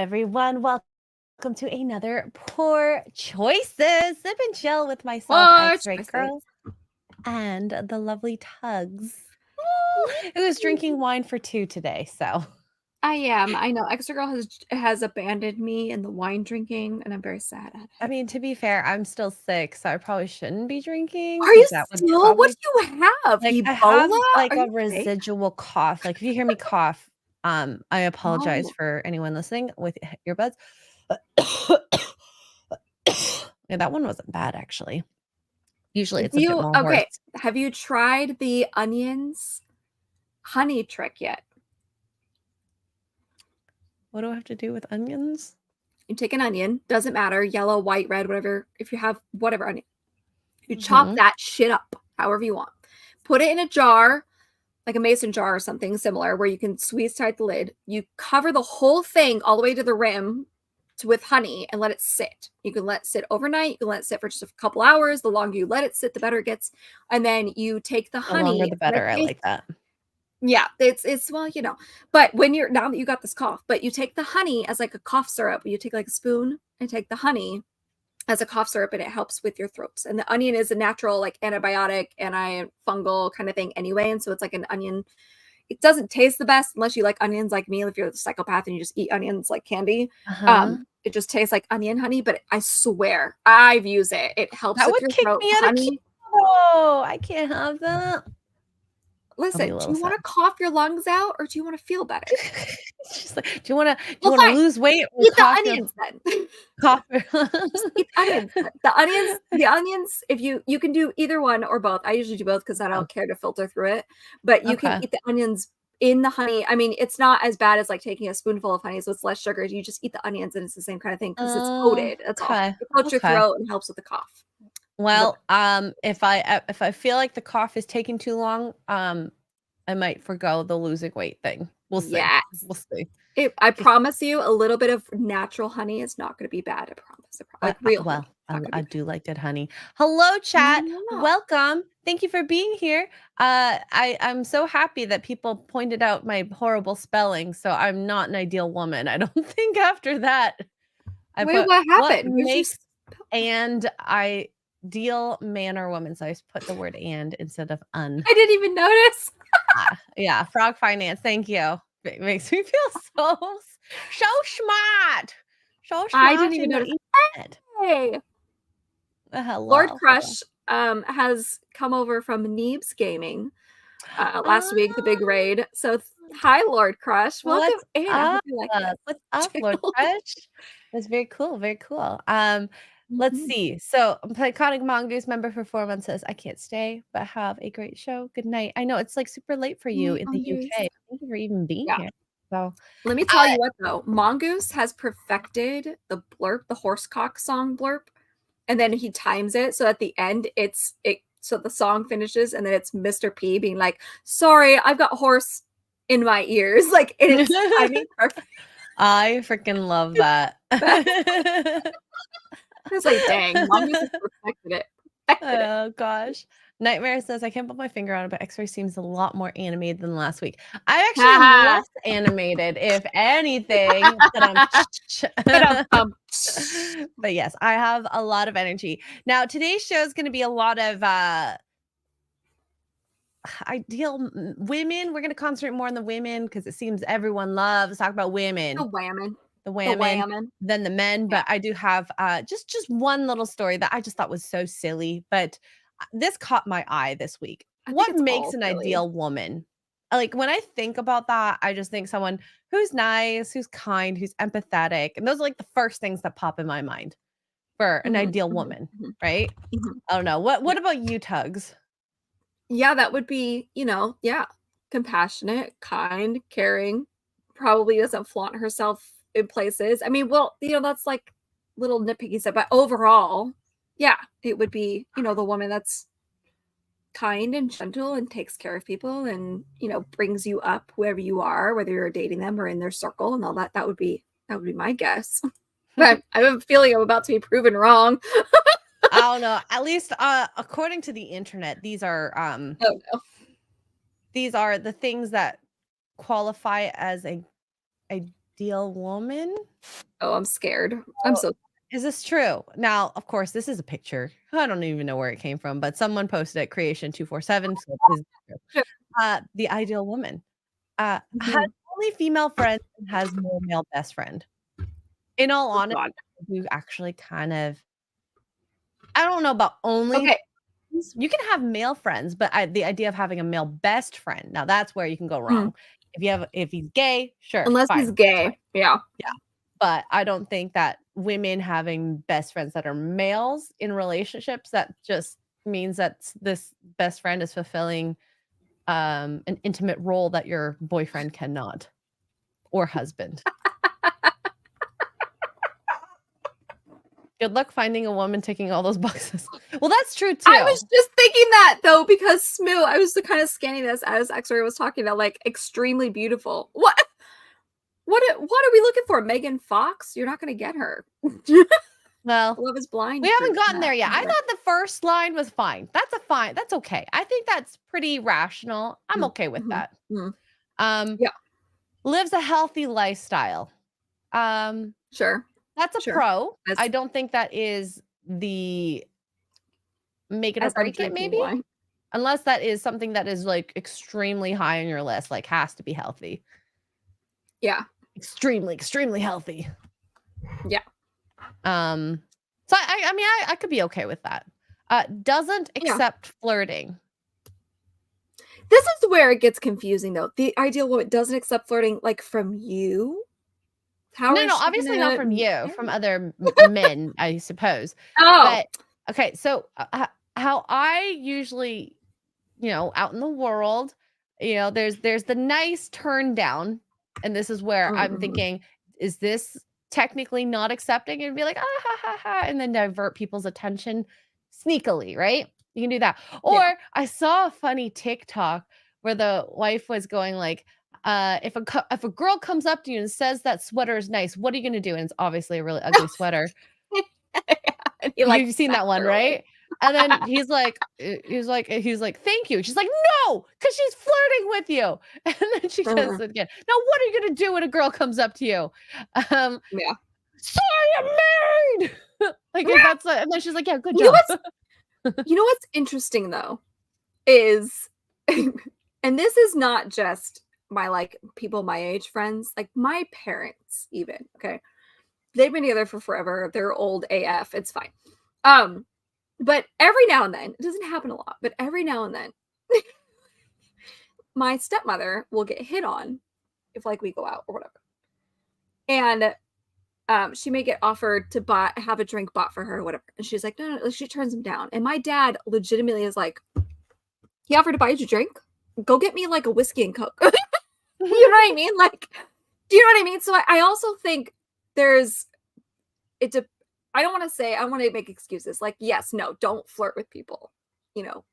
everyone. Welcome to another Poor Choices. Sip and chill with myself, Poor X-Ray choices. Girl, and the lovely Tugs, who's drinking wine for two today. So I am. I know. Extra Girl has abandoned me in the wine drinking, and I'm very sad at I it. mean, to be fair, I'm still sick, so I probably shouldn't be drinking Are because you that would still? What probably do you have? I have Ebola? like Are a you okay? residual cough. Like if you hear me cough, I apologize Oh, for anyone listening with earbuds. Yeah, that one wasn't bad actually. Usually it's a bit more hoarse. okay. Have you tried the onions honey trick yet? What do I have to do with onions? You take an onion, doesn't matter, yellow, white, red, whatever. If you have whatever onion, you chop that shit up however you want. Put it in a jar, like a mason jar or something similar, where you can squeeze tight the lid. You cover the whole thing all the way to the rim with honey and let it sit. You can let it sit overnight. You can let it sit for just a couple hours. The longer you let it sit, the better it gets. And then you take the The longer honey. the better. I like that. Yeah, it's well, But when you're now that you got this cough, but you take the honey as like a cough syrup. You take like a spoon and take the honey as a cough syrup, and it helps with your throats. And the onion is a natural like antibiotic, antifungal kind of thing anyway. And so it's like an onion. It doesn't taste the best unless you like onions like me. If you're a psychopath and you just eat onions like candy, Uh-huh. it just tastes like onion honey. But I swear, I've used it. It helps That with would your kick throat. me out of Honey. keto. I can't have that. I'll be Listen, a do little you want sad. to cough your lungs out or do you want to feel better? She's like, do you want Well, to fine. lose weight or Eat the cough your onions then. cough? Just eat the onions. The onions, if you can do either one or both. I usually do both because I don't care to filter through it. But you can Okay. eat the onions in the honey. I mean, it's not as bad as like taking a spoonful of honey, so it's less sugar. You just eat the onions and it's the same kind of thing because it's coated. That's all. Okay. It coats your Okay. throat and helps with the cough. Well, if I feel like the cough is taking too long, I might forgo the losing weight thing. We'll see. Yes. We'll see. I promise you, a little bit of natural honey is not going to be bad. I promise. Like real honey. Well, I do like good honey. Hello, chat. Yeah. Welcome. Thank you for being here. I'm so happy that people pointed out my horrible spelling. So I'm not an ideal woman. I don't think after that. I Wait, put what what happened? makes and ideal man or woman. So I just put the word and instead of un. I didn't even notice. Yeah, frog finance. Thank you. It makes me feel so smart. So I didn't smart even in the notice. internet. Hey, Hello. Lord Crush has come over from Neebs Gaming last week, the big raid. So hi, Lord Crush. Welcome What's in. I up? hope you like it. What's up, Lord Crush? That's very cool. Very cool. Let's Mhm. see. So, Psychotic Mongoose member for 4 months says, I can't stay, but have a great show. Good night. I know it's like super late for you Night, in the Mongoose. UK. Thank you for even being Yeah. here. So, Let me tell you what though, Mongoose has perfected the blurp, the horsecock song blurp, and then he times it so at the end so the song finishes and then it's Mr. P being like, "Sorry, I've got horse in my ears," like and it's timing perfect. I freaking love that. It's like, dang, Mongoose has perfected it. Oh gosh. Nightmare says, I can't put my finger on it, but X-Ray seems a lot more animated than last week. I actually am less animated, if anything. But yes, I have a lot of energy. Now, today's show is going to be a lot of ideal women. We're going to concentrate more on the women because it seems everyone loves talk about women. The whammon. The women than the men. But I do have just one little story that I just thought was so silly, but this caught my eye this week. What makes an ideal woman? Like when I think about that, I just think someone who's nice, who's kind, who's empathetic. And those are like the first things that pop in my mind for an ideal woman, right? I don't know. What about you, Tugs? Yeah, that would be, compassionate, kind, caring, probably doesn't flaunt herself in places. I mean, well, that's like little nitpicky stuff, but overall, yeah, it would be, the woman that's kind and gentle and takes care of people and, brings you up whoever you are, whether you're dating them or in their circle and all that. That would be my guess. But I have a feeling I'm about to be proven wrong. I don't know. At least according to the internet, these are Oh no. these are the things that qualify as a ideal woman? Oh, I'm scared. I'm so Is this true? Now, of course, this is a picture. I don't even know where it came from, but someone posted it, Creation 247. So it is true. sure. The ideal woman has Mhm. only female friends and has no male best friend. In all Oh honesty, god. you actually kind of, I don't know about only Okay. friends. You can have male friends, but the idea of having a male best friend, now that's where you can go Mhm. wrong. If he's gay, sure, Unless fine, he's that's fine. gay. Yeah. Yeah. But I don't think that women having best friends that are males in relationships, that just means that this best friend is fulfilling an intimate role that your boyfriend cannot, or husband. Good luck finding a woman ticking all those boxes. Well, that's true I too. was just thinking that though, because Smoo, I was kind of scanning this as X-Ray was talking about, like extremely beautiful. What are we looking for? Megan Fox? You're not gonna get her. Well, Love is we blind haven't fruit. gotten No, there yet. I never. thought the first line was fine. That's okay. I think that's pretty rational. I'm Mm, okay with mhm, that. mhm. Um, Yeah, lives a healthy lifestyle. Um, sure, that's a sure. pro. I As don't think that is the make it or as I'm break it, drinking maybe? wine. Unless that is something that is, like, extremely high on your list, like, has to be healthy. Yeah, Extremely, extremely healthy. yeah, Um, so I mean, I could be okay with that. Doesn't yeah. accept flirting. This is where it gets confusing though. The ideal woman doesn't accept flirting, like, from you? How No, is no, she obviously not gonna from you, from marry? other men, I suppose. Oh. But okay, so, how I usually, out in the world, there's the nice turn down, and this is where Mm, I'm mhm. thinking, is this technically not accepting? And be like, "Ah, ha, ha, ha," and then divert people's attention sneakily, right? You can do that. Yeah. Or I saw a funny TikTok where the wife was going like, if a girl comes up to you and says that sweater is nice, what are you gonna do? And it's obviously a really ugly sweater. And he, like, You've seen that smacks one, her away. right? And then he's like, "Thank you." She's like, "No, because she's flirting with you." And then she says Mhm. it again. "Now what are you gonna do when a girl comes up to you?" Um, Yeah. "Sorry, I'm married." Like, if that's and then she's like, "Yeah, good You know job." what's you know what's interesting though is and this is not just my, like, people my age friends, like, my parents even, okay? They've been together for forever, they're old AF, it's fine. Um, but every now and then, it doesn't happen a lot, but every now and then, my stepmother will get hit on if, like, we go out or whatever. And, she may get offered to have a drink bought for her or whatever, and she's like, "No, no," like, she turns him down, and my dad legitimately is like, "He offered to buy you a drink? Go get me, like, a whiskey and Coke." You know what I mean? Like, do you know what I mean? So I also think there's it de I don't wanna say I wanna make excuses, like, yes, no, don't flirt with people,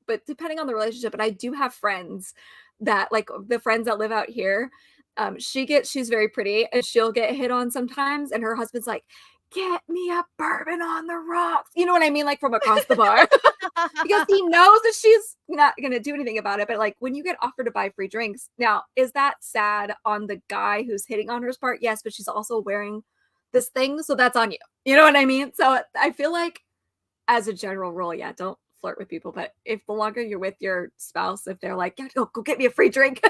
but depending on the relationship, and I do have friends that like, the friends that live out here, she's very pretty, and she'll get hit on sometimes, and her husband's like, "Get me a bourbon on the rocks." You know what I mean? Like, from across the bar. Because he knows that she's not gonna do anything about it, but, like, when you get offered to buy free drinks now, is that sad on the guy who's hitting on her's part? Yes, but she's also wearing this thing, so that's on you. You know what I mean? So, I feel like as a general rule, yeah, don't flirt with people, but if the longer you're with your spouse, if they're like, "Yeah, go get me a free drink,"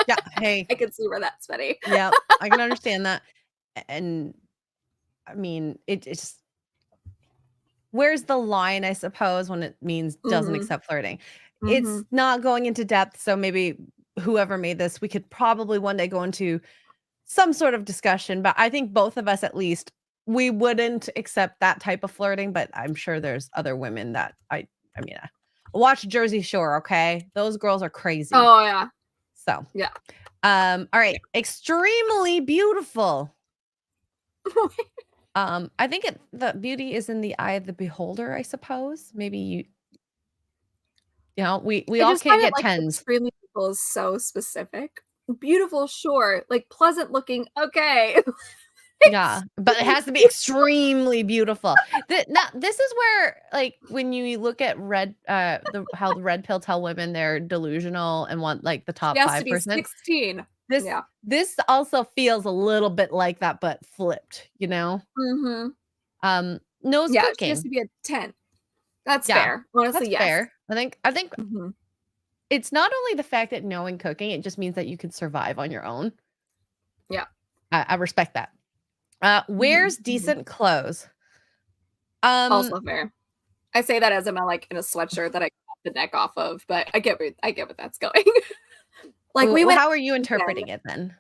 Yeah, hey, I can see where that's funny. yeah, I can understand that. And I mean, it's where's the line, I suppose, when it means doesn't Mhm, accept flirting? It's mhm. not going into depth, so maybe whoever made this, we could probably one day go into some sort of discussion, but I think both of us at least, we wouldn't accept that type of flirting, but I'm sure there's other women that I mean, watch Jersey Shore, okay? Those girls are crazy. Oh, yeah. So, Yeah. all Yeah. right, extremely beautiful. I think the beauty is in the eye of the beholder, I suppose. Maybe we I all just can't find it, get like, 10s. extremely beautiful is so specific. Beautiful, sure, like, pleasant looking, okay. Yeah, but it has to be extremely beautiful. Now this is where, like, when you look at how the red pill tell women they're delusional and want, like, the She top has to be 5%. 16. This Yeah. this also feels a little bit like that, but flipped, you know? Mhm. Knows Yeah, she has cooking. to be a 10. That's Yeah, fair. Honestly, that's yes. fair. I think Mhm. it's not only the fact that knowing cooking, it just means that you can survive on your own. Yeah. I respect that. Mhm, Wears mhm. decent clothes. Um, Also fair. I say that as I'm, like, in a sweatshirt that I cut the neck off of, but I get where that's going. Like, we went how are you weekend interpreting it then?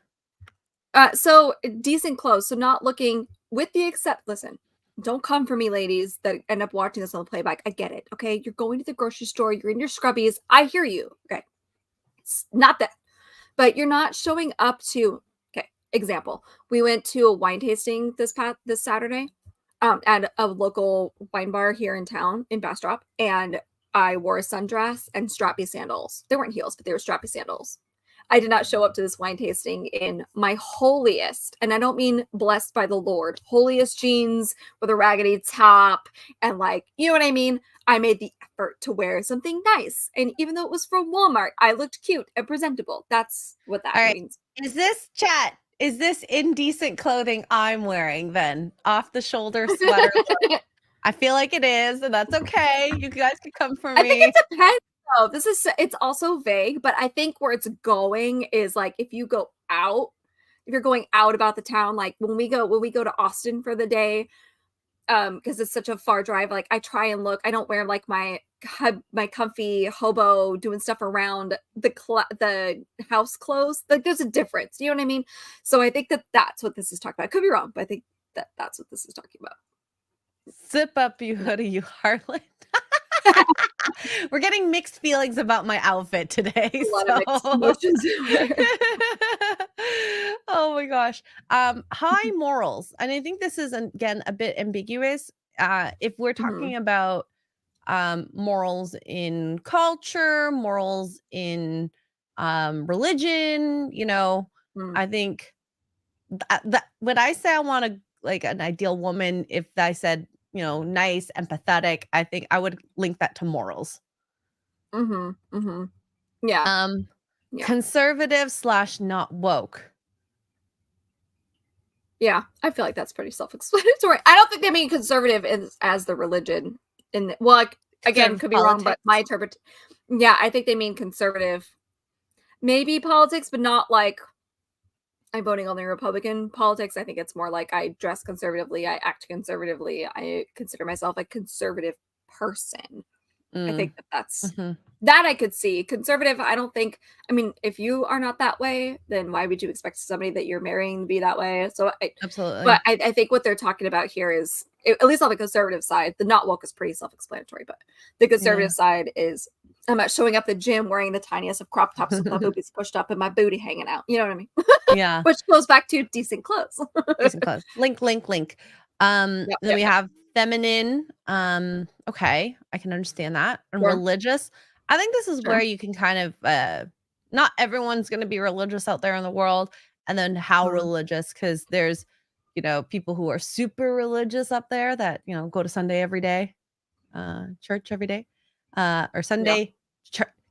so decent clothes, so not looking with the except listen, don't come for me, ladies, that end up watching this on the playback. I get it, okay? You're going to the grocery store, you're in your scrubbies. I hear you. Okay. It's not that, but you're not showing up to okay, example. We went to a wine tasting this Saturday at a local wine bar here in town in Bastrop, and I wore a sundress and strappy sandals. They weren't heels, but they were strappy sandals. I did not show up to this wine tasting in my holiest, and I don't mean blessed by the Lord, holiest jeans with a raggedy top and like, you know what I mean? I made the effort to wear something nice. And even though it was from Walmart, I looked cute and presentable. That's what that All right. means. Is this chat? Is this indecent clothing I'm wearing then? Off the shoulder sweater look. I feel like it is, and that's okay. You guys can come for I think me. it depends though. It's also vague, but I think where it's going is like if you go out, if you're going out about the town, like when we go to Austin for the day, because it's such a far drive, like I try and look, I don't wear like my comfy hobo doing stuff around the house clothes. Like there's a difference. You know what I mean? So I think that that's what this is talking about. I could be wrong, but I think that that's what this is talking about. Zip up, you Yeah. hoodie, you harlot. We're getting mixed feelings about my outfit today, A lot of so mixed emotions there. oh my gosh. High morals, and I think this is again a bit ambiguous. If we're Mhm. talking about morals in culture, morals in religion, Mm. I think that when I say I want a like an ideal woman, if I said, nice, empathetic, I think I would link that to morals. Mhm. Mhm. Yeah. Um, Yeah. conservative slash not woke. Yeah, I feel like that's pretty self-explanatory. I don't think they mean conservative as the religion well, like, again, Conservative could be wrong, but my politics. interpret yeah, I think they mean conservative, maybe politics, but not like I'm voting only Republican politics. I think it's more like I dress conservatively, I act conservatively, I consider myself a conservative person. I Mm, think that that's mhm, that I could see. Conservative, I don't think I mean, if you are not that way, then why would you expect somebody that you're marrying to be that way? absolutely. I think what they're talking about here is at least on the conservative side, the not woke is pretty self-explanatory, but the Yeah. conservative side is I'm not showing up the gym wearing the tiniest of crop tops with my boobies pushed up and my booty hanging out. You know what I mean? Yeah. Which goes back to decent clothes. Decent clothes. Link, link, link. Yep, Then yep, we yep. have feminine. Okay, I can understand that. And Sure, religious. I think this is where sure. you can kind of not everyone's gonna be religious out there in the world. And then how Mm, religious, because there's, people who are super religious up there that, go to Sunday every day, church every day. Or yeah. Sunday.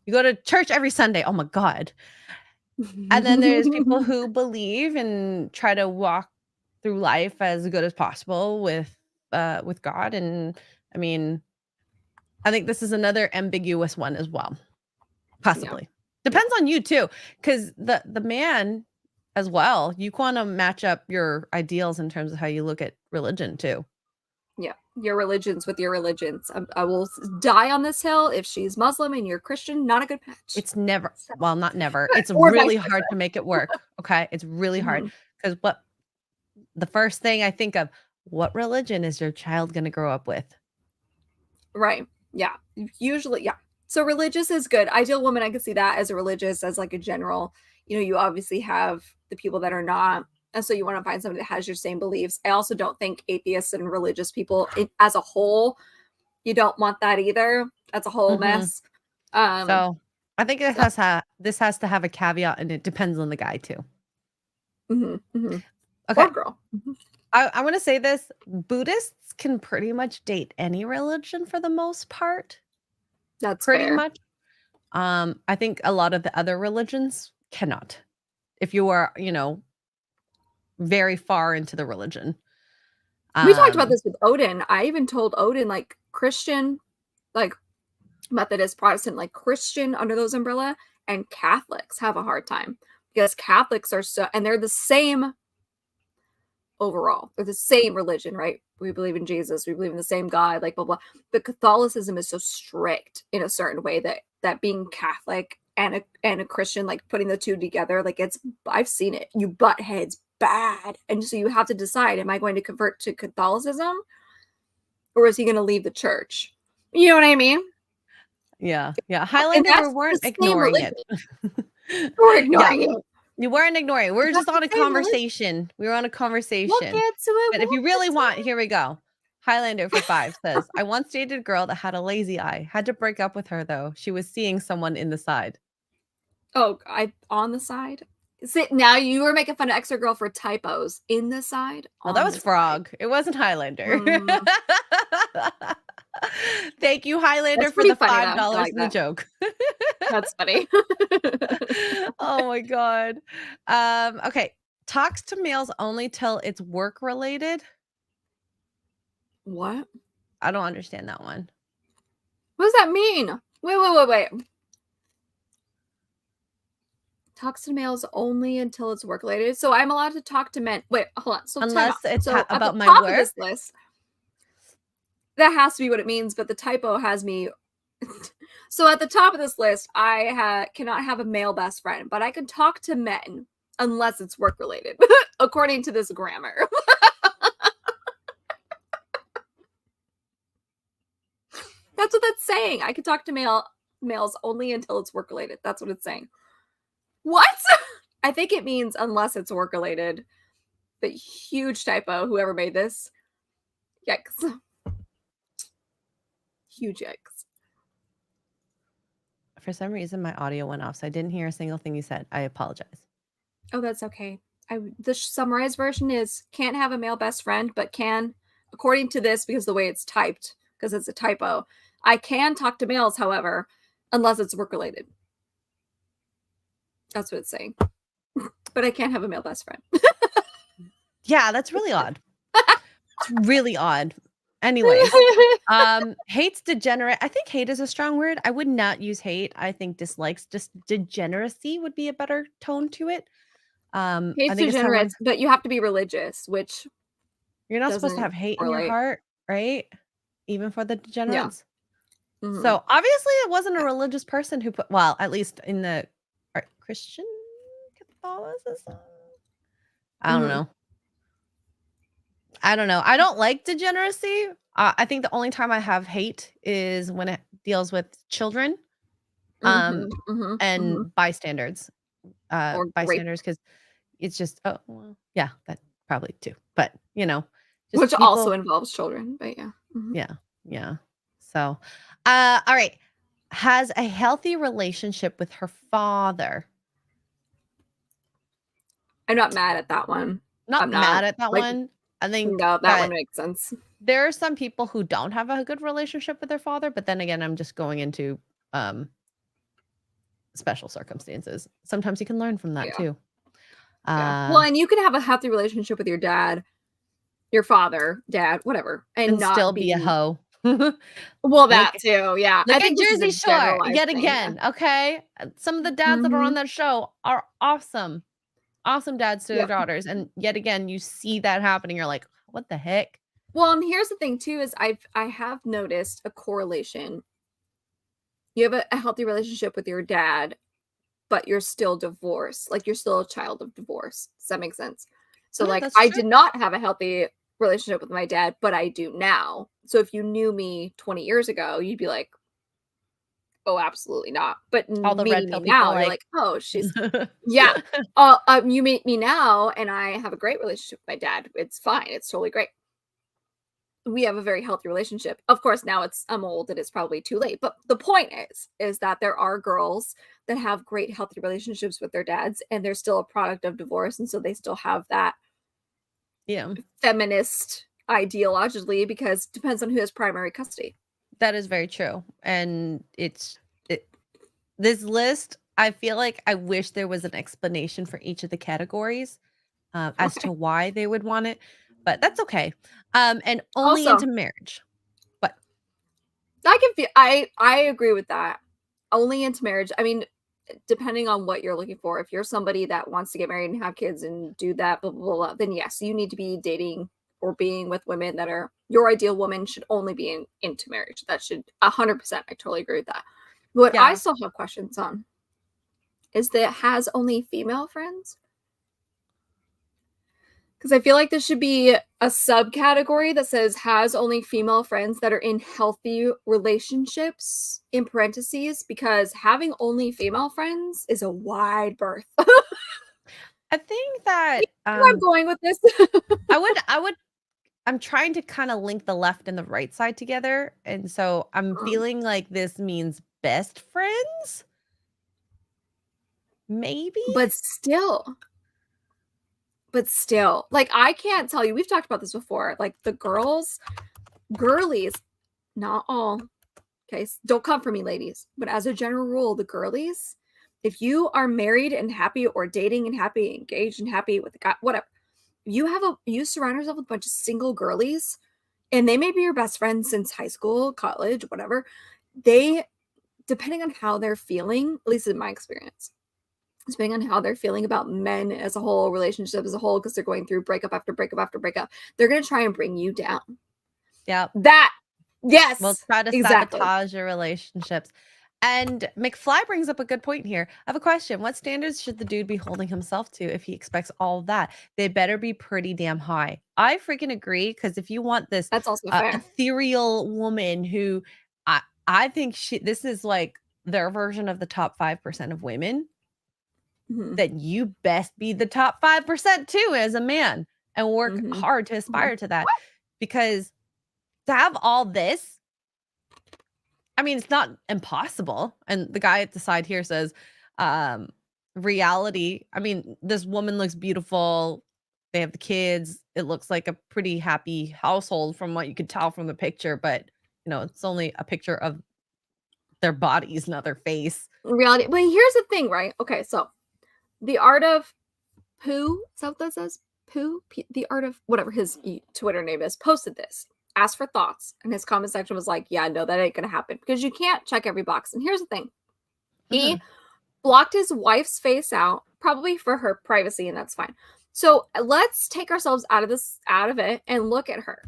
You go to church every Sunday. Oh my God. And then there's people who believe and try to walk through life as good as possible with God, and I mean, I think this is another ambiguous one as well, Yeah, possibly. yeah. Depends on you too, because the man as well, you wanna match up your ideals in terms of how you look at religion too. Yeah, your religions with your religions. I will die on this hill. If she's Muslim and you're Christian, not a good match. It's never So, well, not never, it's or vice really versa. hard to make it work, okay? It's really hard Mhm. because what the first thing I think of, what religion is your child gonna grow up with? Right. Yeah. Usually, yeah. So religious is good. Ideal woman, I could see that as a religious, as like a general. You obviously have the people that are not. And so you want to find somebody that has your same beliefs. I also don't think atheists and religious people as a whole, you don't want that either. That's a whole Mhm. mess. Um, So, I think so this has to have a caveat, and it depends on the guy too. mhm, mhm. Okay, Or girl. Mhm. I wanna say this, Buddhists can pretty much date any religion for the most part, That's pretty fair. much. I think a lot of the other religions cannot. if you are, you know, very far into the religion. We talked about this with Odin. I even told Odin, like, Christian, like, Methodist, Protestant, like, Christian under those umbrella, and Catholics have a hard time because Catholics are so, and they're the same overall. They're the same religion, right? We believe in Jesus. We believe in the same God, like, blah, blah. But Catholicism is so strict in a certain way that being Catholic and a Christian, like, putting the two together, like, I've seen it. You butt heads bad. And so you have to decide, am I going to convert to Catholicism or is he going to leave the church? You know what I mean? Yeah. And Highlander, we weren't ignoring it. We're ignoring it. You weren't ignoring it. We were just on a conversation. We were on a conversation. But if you really want, here we go. Highlander for 5 says, I once dated a girl that had a lazy eye. Had to break up with her though. She was seeing someone in the side. Oh, on the side? See, now you were making fun of Extra Girl for typos. In the side? Well, that was Frog. It wasn't Highlander. Thank you, Highlander, for the $5 in the joke. That's funny. Oh my God. Okay. Talks to males only till it's work related. What? I don't understand that one. What does that mean? Wait. Talks to males only until it's work related. So I'm allowed to talk to men. Wait, hold on. So unless it's about my top work. Of this list, that has to be what it means, but the typo has me. So at the top of this list, I cannot have a male best friend, but I can talk to men unless it's work related, according to this grammar. That's what that's saying. I can talk to males only until it's work related. That's what it's saying. What? I think it means unless it's work related. But huge typo, whoever made this. Yikes. Huge yikes. For some reason, my audio went off, so I didn't hear a single thing you said. I apologize. Oh, that's okay. The summarized version is can't have a male best friend, but can, according to this, because the way it's typed, because it's a typo, I can talk to males, however, unless it's work related. That's what it's saying. But I can't have a male best friend. Yeah, that's really odd. It's really odd. Anyways, hate's degenerate. I think hate is a strong word. I would not use hate. I think dislikes, just degeneracy would be a better tone to it. Hate's degenerate, but you have to be religious, which you're not supposed to have hate in your heart, right? Even for the degenerates. Yeah. Mm-hmm. So obviously it wasn't a religious person who put, well, at least in the Christian Catholicism. I don't know. I don't like degeneracy. I think the only time I have hate is when it deals with children, and bystanders. Bystanders, because it's just, oh, well, yeah, that probably too. But, you know. Which also involves children, but yeah. Mm-hmm. Yeah. So, all right. Has a healthy relationship with her father. I'm not mad at that one. Not mad at that one. I think that one makes sense. There are some people who don't have a good relationship with their father, but then again, I'm just going into special circumstances. Sometimes you can learn from that too. Well, and you can have a healthy relationship with your dad, your father, dad, whatever, and not still be a hoe. Well, that too, yeah. Look at Jersey Shore yet again. Okay, some of the dads that are on that show are awesome dads to their daughters, and yet again, you see that happening. You're like, what the heck? Well, and here's the thing too: is I have noticed a correlation. You have a healthy relationship with your dad, but you're still divorced. Like you're still a child of divorce. Does that make sense? So like I did not have a healthy relationship with my dad, but I do now. So if you knew me 20 years ago, you'd be like, oh, absolutely not. But all the red pill now, you're like, oh, she's yeah. You meet me now, and I have a great relationship with my dad. It's fine. It's totally great. We have a very healthy relationship. Of course, now I'm old and it's probably too late. But the point is that there are girls that have great healthy relationships with their dads, and they're still a product of divorce, and so they still have that feminist ideologically, because it depends on who has primary custody. That is very true. And this list I feel like I wish there was an explanation for each of the categories, as Okay. to why they would want it, but that's okay. And only Also, into marriage. But I agree with that. Only into marriage. I mean, depending on what you're looking for. If you're somebody that wants to get married and have kids and do that, blah, blah, blah, blah, then yes, you need to be dating or being with women that are your ideal woman should only be into marriage. That should 100%. I totally agree with that. What I yeah. still have questions on is that has only female friends. Because I feel like this should be a subcategory that says has only female friends that are in healthy relationships in parentheses, because having only female friends is a wide berth. I think that, Where I'm going with this. I would I'm trying to kinda link the left and the right side together, and so I'm feeling like this means best friends? Maybe? But still, like, I can't tell you, we've talked about this before, like, the girlies, not all, okay, don't come for me, ladies, but as a general rule, the girlies, if you are married and happy or dating and happy, engaged and happy with a guy, whatever, you surround yourself with a bunch of single girlies, and they may be your best friends since high school, college, whatever, they depending on how they're feeling, at least in my experience, depending on how they're feeling about men as a whole, relationship as a whole, because they're going through breakup after breakup after breakup, they're going to try and bring you down. Yep. That, We'll yes, try to exactly. sabotage your relationships. And McFly brings up a good point here. I have a question. What standards should the dude be holding himself to if he expects all of that? They better be pretty damn high. I freaking agree, because if you want this That's also fair. ethereal woman who I think this is like their version of the top 5% of women, Mhm, then you best be the top 5% too as a man and work mhm, hard to mhm. aspire to that. Because to have all this, I mean, it's not impossible. And the guy at the side here says, um, reality. I mean, this woman looks beautiful. They have the kids. It looks like a pretty happy household from what you could tell from the picture, but it's only a picture of their bodies, not their face. Reality, but here's the thing, right? Okay, so the art of Pooh, is that what that says? Pooh? The art of whatever his Twitter name is, posted this, asked for thoughts, and his comment section was like, yeah, no, that ain't gonna happen because you can't check every box. And here's the thing, he Mhm. blocked his wife's face out, probably for her privacy, and that's fine. So let's take ourselves out of it, and look at her.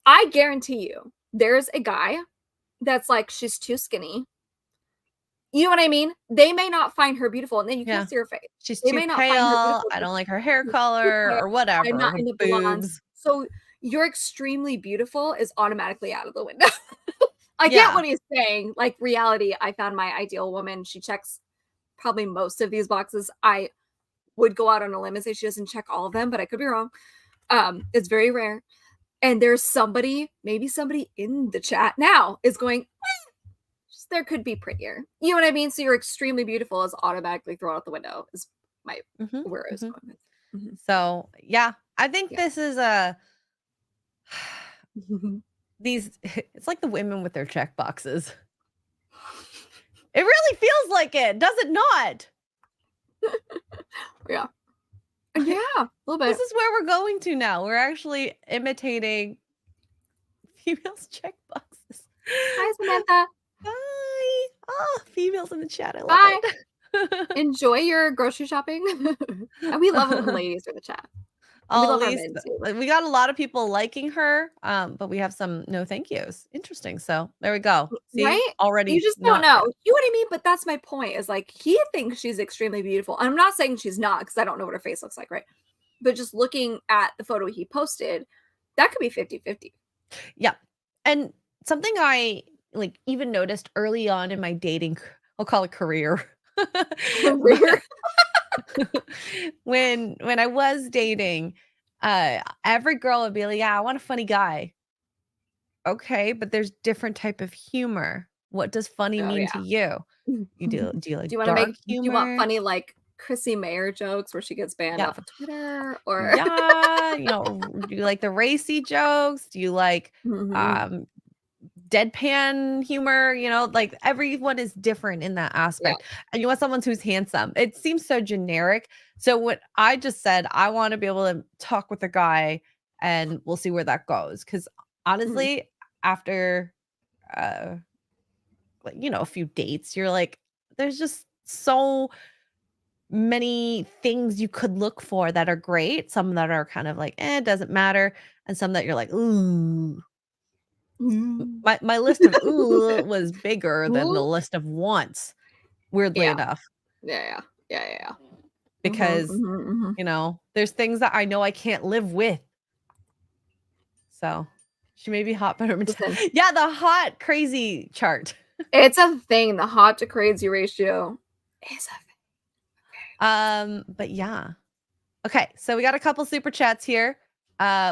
I guarantee you, there's a guy that's like, she's too skinny. You know what I mean? They may not find her beautiful, and then you can't Yeah. see her face. She's They too may not find her pale. beautiful I because don't like her hair she's too color pale. or I'm whatever. not Her into blondes. boobs. So you're extremely beautiful is automatically out of the window. I get Yeah. what he's saying. Like, reality, I found my ideal woman. She checks probably most of these boxes. I would go out on a limb and say she doesn't check all of them, but I could be wrong. It's very rare. And there's maybe somebody in the chat now is going, there could be prettier. You know what I mean? So you're extremely beautiful is automatically thrown out the window is my Mhm, where I was mhm. going with. Mhm. So, yeah, I think Yeah. this is a these it's like the women with their check boxes. It really feels like it, does it not? Yeah. Yeah, a little This bit. is where we're going to now. We're actually imitating females' check boxes. Hi, Samantha. Hi. Oh, females in the chat. I love Bye. it. Enjoy your grocery shopping. And we love it when ladies are in the chat. And we At love our least men too. we got a lot of people liking her, but we have some no thank yous. Interesting. So there we go. See, Right? You already just don't not know. good. You know what I mean? But that's my point, is like he thinks she's extremely beautiful. And I'm not saying she's not, because I don't know what her face looks like, right? But just looking at the photo he posted, that could be 50-50. Yeah. And something I like even noticed early on in my dating, I'll call it career. Career. But when I was dating, every girl would be like, "Yeah, I want a funny guy." Okay, but there's different type of humor. What does funny Oh mean yeah. to you? Do Do you like you wanna dark do you want humor? funny, like, Chrissy Mayer jokes where she gets banned Yeah. off of Twitter, or Yeah, do you like the racy jokes? Do you like, Mhm. um, deadpan humor, you know, like everyone is different in that aspect. And you want someone who's handsome. It seems so generic. So what I just said, I want to be able to talk with a guy and we'll see where that goes. Cause honestly, after like, you know, a few dates, you're like, there's just so many things you could look for that are great. Some that are kind of like, it doesn't matter. And some that you're like, ooh. My list of ooh was bigger than the list of wants, weirdly enough. Yeah. Because, you know, there's things that I know I can't live with. So she may be hot, but yeah, the hot crazy chart. It's a thing. The hot to crazy ratio is a thing. But yeah. Okay, so we got a couple super chats here.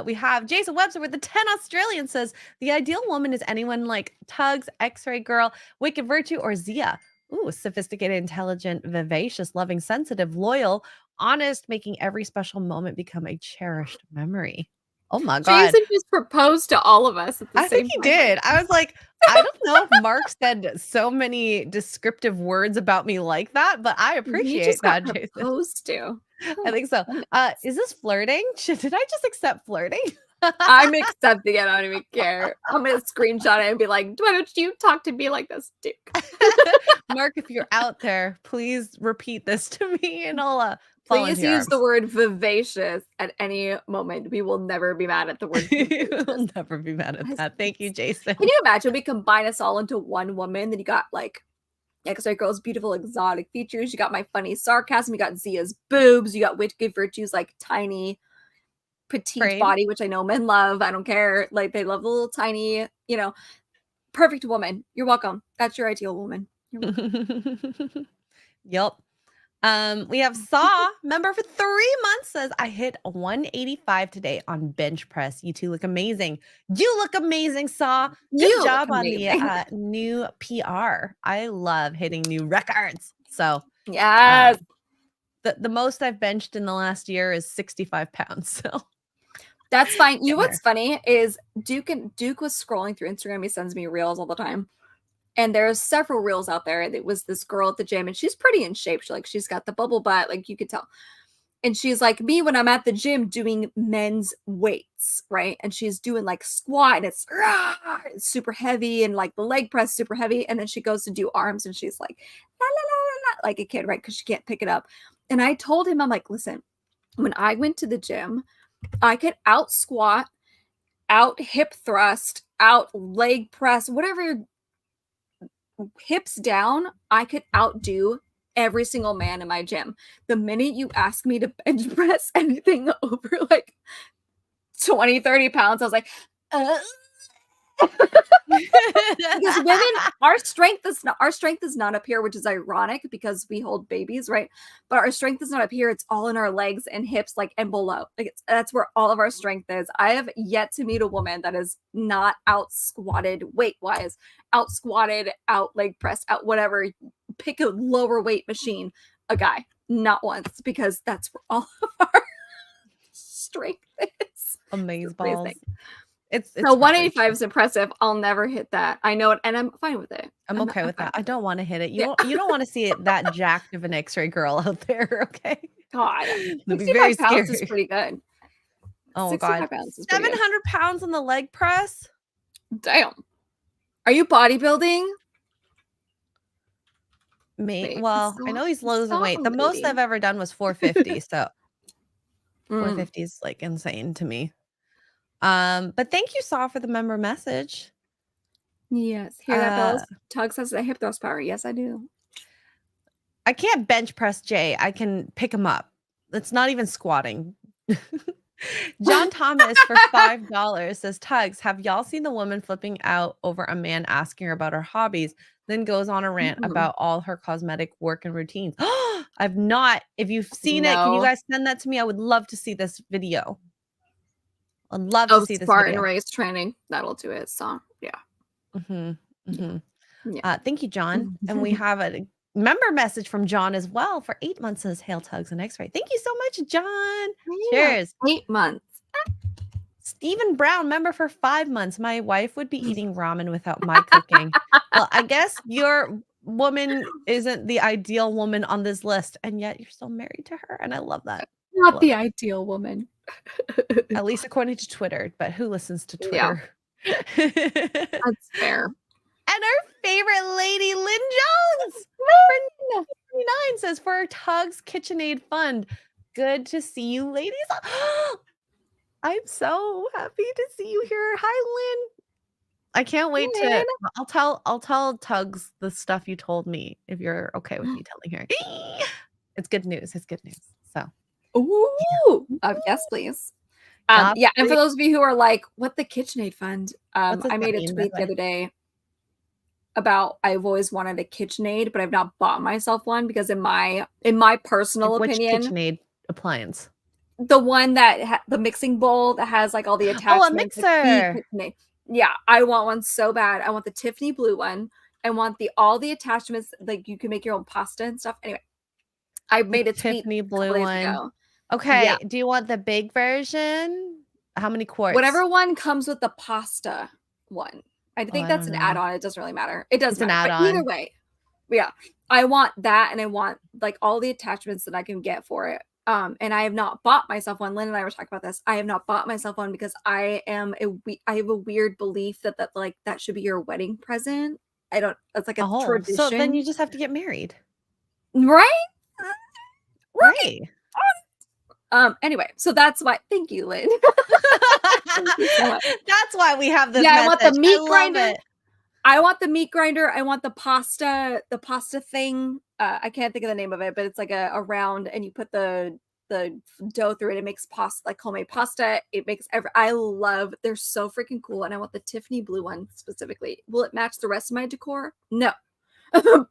We have Jason Webster with the 10 Australian says, the ideal woman is anyone like Tugs, X-Ray Girl, Wicked Virtue, or Zia. Ooh, sophisticated, intelligent, vivacious, loving, sensitive, loyal, honest, making every special moment become a cherished memory. Oh my God. Jason just proposed to all of us at the same time. I think he did. I was like, I don't know if Mark said so many descriptive words about me like that, but I appreciate that, Jason. Proposed to. I think so. Is this flirting? Did I just accept flirting? I'm accepting it. I don't even care. I'm going to screenshot it and be like, why don't you talk to me like this, Duke? Mark, if you're out there, please repeat this to me and I'll please use the word vivacious at any moment. We will never be mad at the word vivacious. We'll never be mad at that. Thank you, Jason. Can you imagine we combine us all into one woman? Then you got like X-Ray Girl's beautiful exotic features. You got my funny sarcasm. You got Zia's boobs. You got Wicked Virtue's like tiny petite body, which I know men love. I don't care. Like they love the little tiny, you know, perfect woman. You're welcome. That's your ideal woman. You're welcome. Yep. We have Saw, member for 3 months, says, I hit 185 today on bench press. You two look amazing. You look amazing, Saw. Good job on the new PR. I love hitting new records. So yes. The most I've benched in the last year is 65 pounds. So that's fine. You know what's funny is Duke was scrolling through Instagram. He sends me reels all the time. And there's several reels out there. It was this girl at the gym, and she's pretty in shape. She's got the bubble butt, like you could tell. And she's like me when I'm at the gym doing men's weights, right? And she's doing like squat, and it's super heavy, and like the leg press super heavy. And then she goes to do arms, and she's like, la, la, la, la, la, like a kid, right? Because she can't pick it up. And I told him, I'm like, listen, when I went to the gym, I could out squat, out hip thrust, out leg press, whatever. Hips down, I could outdo every single man in my gym. The minute you ask me to bench press anything over like 20, 30 pounds, I was like, because women, our strength is not up here, which is ironic because we hold babies, right? But our strength is not up here. It's all in our legs and hips, like, and below. Like that's where all of our strength is. I have yet to meet a woman that is not out squatted weight wise, out squatted, out leg pressed, out whatever. Pick a lower weight machine. A guy, not once, because that's where all of our strength is. Amazing. It's so 185 is impressive. I'll never hit that. I know it, and I'm fine with it. I'm okay with that. I don't want to hit it. You don't want to see it that jacked of an X-ray girl out there, okay? God, 65 pounds is pretty good. Oh God, 700 pounds on the leg press. Damn. Are you bodybuilding? Me? Well, I know he's losing weight. The most I've ever done was 450. So 450 is like insane to me. But thank you, Saw, for the member message. Yes. Hear that, fellas? Tugs has the hip thrust power. Yes, I do. I can't bench press Jay. I can pick him up. It's not even squatting. John Thomas for $5 says, Tugs, have y'all seen the woman flipping out over a man asking her about her hobbies, then goes on a rant about all her cosmetic work and routines? I've not. If you've seen it, can you guys send that to me? I would love to see this video. I'd love to see this Spartan race training. That'll do it. So yeah. Thank you, John. And we have a member message from John as well for 8 months. Says, Hail Tugs and X-Ray. Thank you so much, John. Yeah. Cheers. 8 months. Stephen Brown, remember for 5 months, my wife would be eating ramen without my cooking. Well, I guess your woman isn't the ideal woman on this list, and yet you're still married to her, and I love that. Not Love the it. ideal woman. At least according to Twitter, but who listens to Yeah. Twitter? That's fair. And our favorite lady, Lynn Jones, for 29 says, "For our Tugs KitchenAid Fund, good to see you ladies." I'm so happy to see you here. Hi, Lynn. I can't wait to I'll tell Tugs the stuff you told me if you're okay with me telling her. It's good news. It's good news. So, Ooh. Yes, please. God Yeah, and for free those of you who are like, "What the KitchenAid fund?" What's I that made a mean, by tweet the the way? other day about I've always wanted a KitchenAid, but I've not bought myself one because in my personal Like, which opinion, KitchenAid appliance? the one that the mixing bowl that has, like, all the Oh, a attachments, like the mixer. KitchenAid. Yeah, I want one so bad. I want the Tiffany blue one. I want all the attachments, like, you can make your own pasta and stuff. Anyway, I The made a tweet Tiffany a couple blue days one. ago. Yeah. Okay, do you want the big version? How many quarts? Whatever one comes with the pasta one. I Oh, think I that's don't an know. add-on, it doesn't really matter. It doesn't It's an matter, but either add-on. way, yeah, I want that, and I want, like, all the attachments that I can get for it. And I have not bought myself one. Lynn and I were talking about this. I have not bought myself one because I have a weird belief that like, that should be your wedding present. I don't That's like a Oh, so then you tradition. just have to get married. Right? Right. Right. Anyway, so that's why thank you, Lynn. Thank you so much. That's why we have this Yeah, I want the message. I meat love grinder. it. I want the meat grinder. I want the pasta thing. I can't think of the name of it, but it's like a round, and you put the dough through it. It makes pasta, like homemade pasta. It makes they're so freaking cool. And I want the Tiffany blue one specifically. Will it match the rest of my decor? No. Who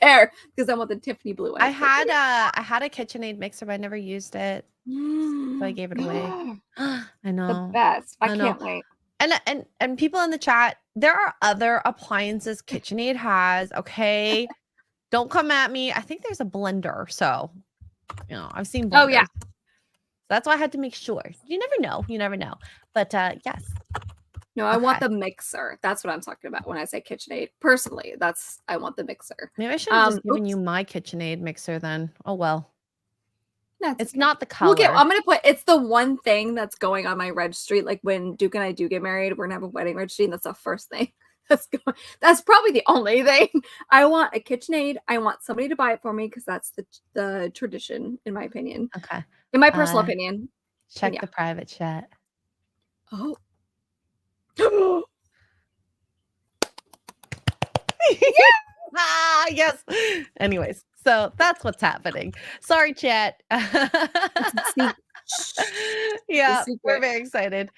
cares? Because I want the Tiffany blue one. I had a KitchenAid mixer, but I never used it. So I gave it away. I know. The best. I know. can't wait. And people in the chat, there are other appliances KitchenAid has, okay? Don't come at me. I think there's a blender, so, I've seen blenders. Oh, yeah. That's why I had to make sure. You never know. You never know. But, yes. No, I want the mixer. That's what I'm talking about when I say KitchenAid. Personally, I want the mixer. Maybe I should have just given you my KitchenAid mixer then. Oh, well. It's okay. not the color. It's the one thing that's going on my registry. Like when Duke and I do get married, we're gonna have a wedding registry, and that's the first thing that's going. That's probably the only thing. I want a KitchenAid. I want somebody to buy it for me because that's the tradition, in my opinion. Okay. In my personal opinion. Check the private chat. Oh. Yes. Anyways, so that's what's happening. Sorry, chat. Yeah, we're very excited.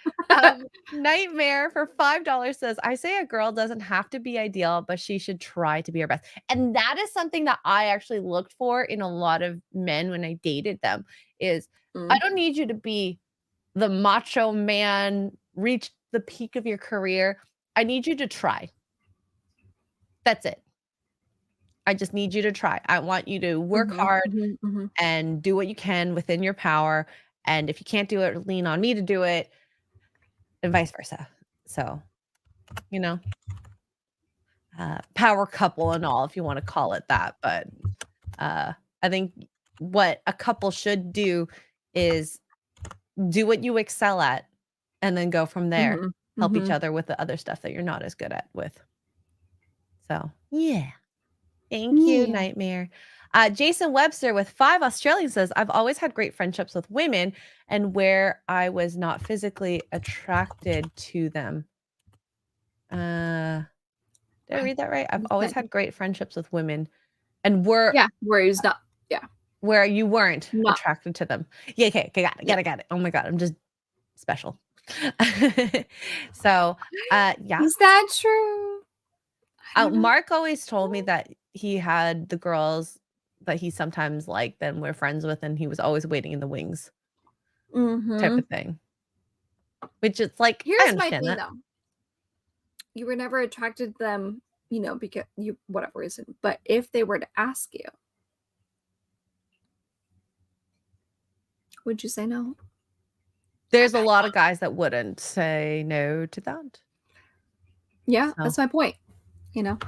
Nightmare for $5 says, "I say a girl doesn't have to be ideal, but she should try to be her best." And that is something that I actually looked for in a lot of men when I dated them is I don't need you to be the macho man, reach the peak of your career. I need you to try. That's it. I just need you to try. I want you to work hard and do what you can within your power. And if you can't do it, lean on me to do it, and vice versa. So, power couple and all, if you want to call it that. But I think what a couple should do is do what you excel at and then go from there. Help each other with the other stuff that you're not as good at with. So, yeah. Thank you, Nightmare. Jason Webster with 5 Australian says, "I've always had great friendships with women and where I was not physically attracted to them." Did I read that right? I've always had great friendships with women and where you weren't attracted to them. Yeah, okay, got it. Oh my God, I'm just special. So, yeah. Is that true? Mark always told me that he had the girls that he sometimes liked and we're friends with, and he was always waiting in the wings type of thing. Which it's like, I Here's my understand thing, that. though. You were never attracted to them, because whatever reason. But if they were to ask you, would you say no? There's a lot of guys that wouldn't say no to that. Yeah, So, that's my point. You know.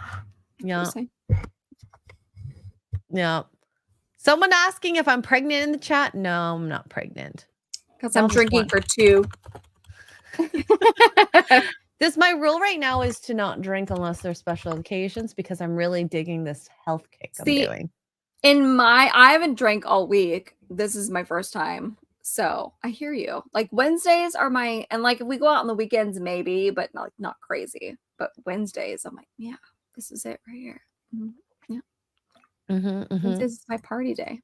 yeah. Yeah. Someone asking if I'm pregnant in the chat. No, I'm not pregnant. Because I'm drinking for 2. My rule right now is to not drink unless there's special occasions because I'm really digging this health kick I'm doing. I haven't drank all week. This is my first time. So I hear you. Like Wednesdays are and like if we go out on the weekends, maybe, but not crazy. But Wednesdays, I'm like, yeah, this is it right here. Yeah. Wednesdays is my party day.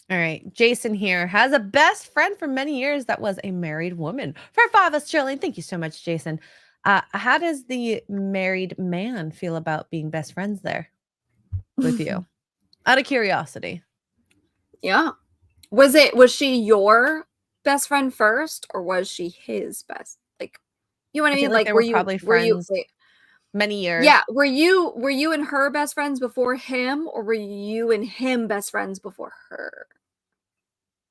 All right. Jason here has a best friend for many years that was a married woman. For 5 Australian. Thank you so much, Jason. How does the married man feel about being best friends there with you? Out of curiosity. Yeah. Was she your best friend first or was she his best? Like, you know what I mean? Like they were probably friends many years. Yeah. Were you and her best friends before him or were you and him best friends before her?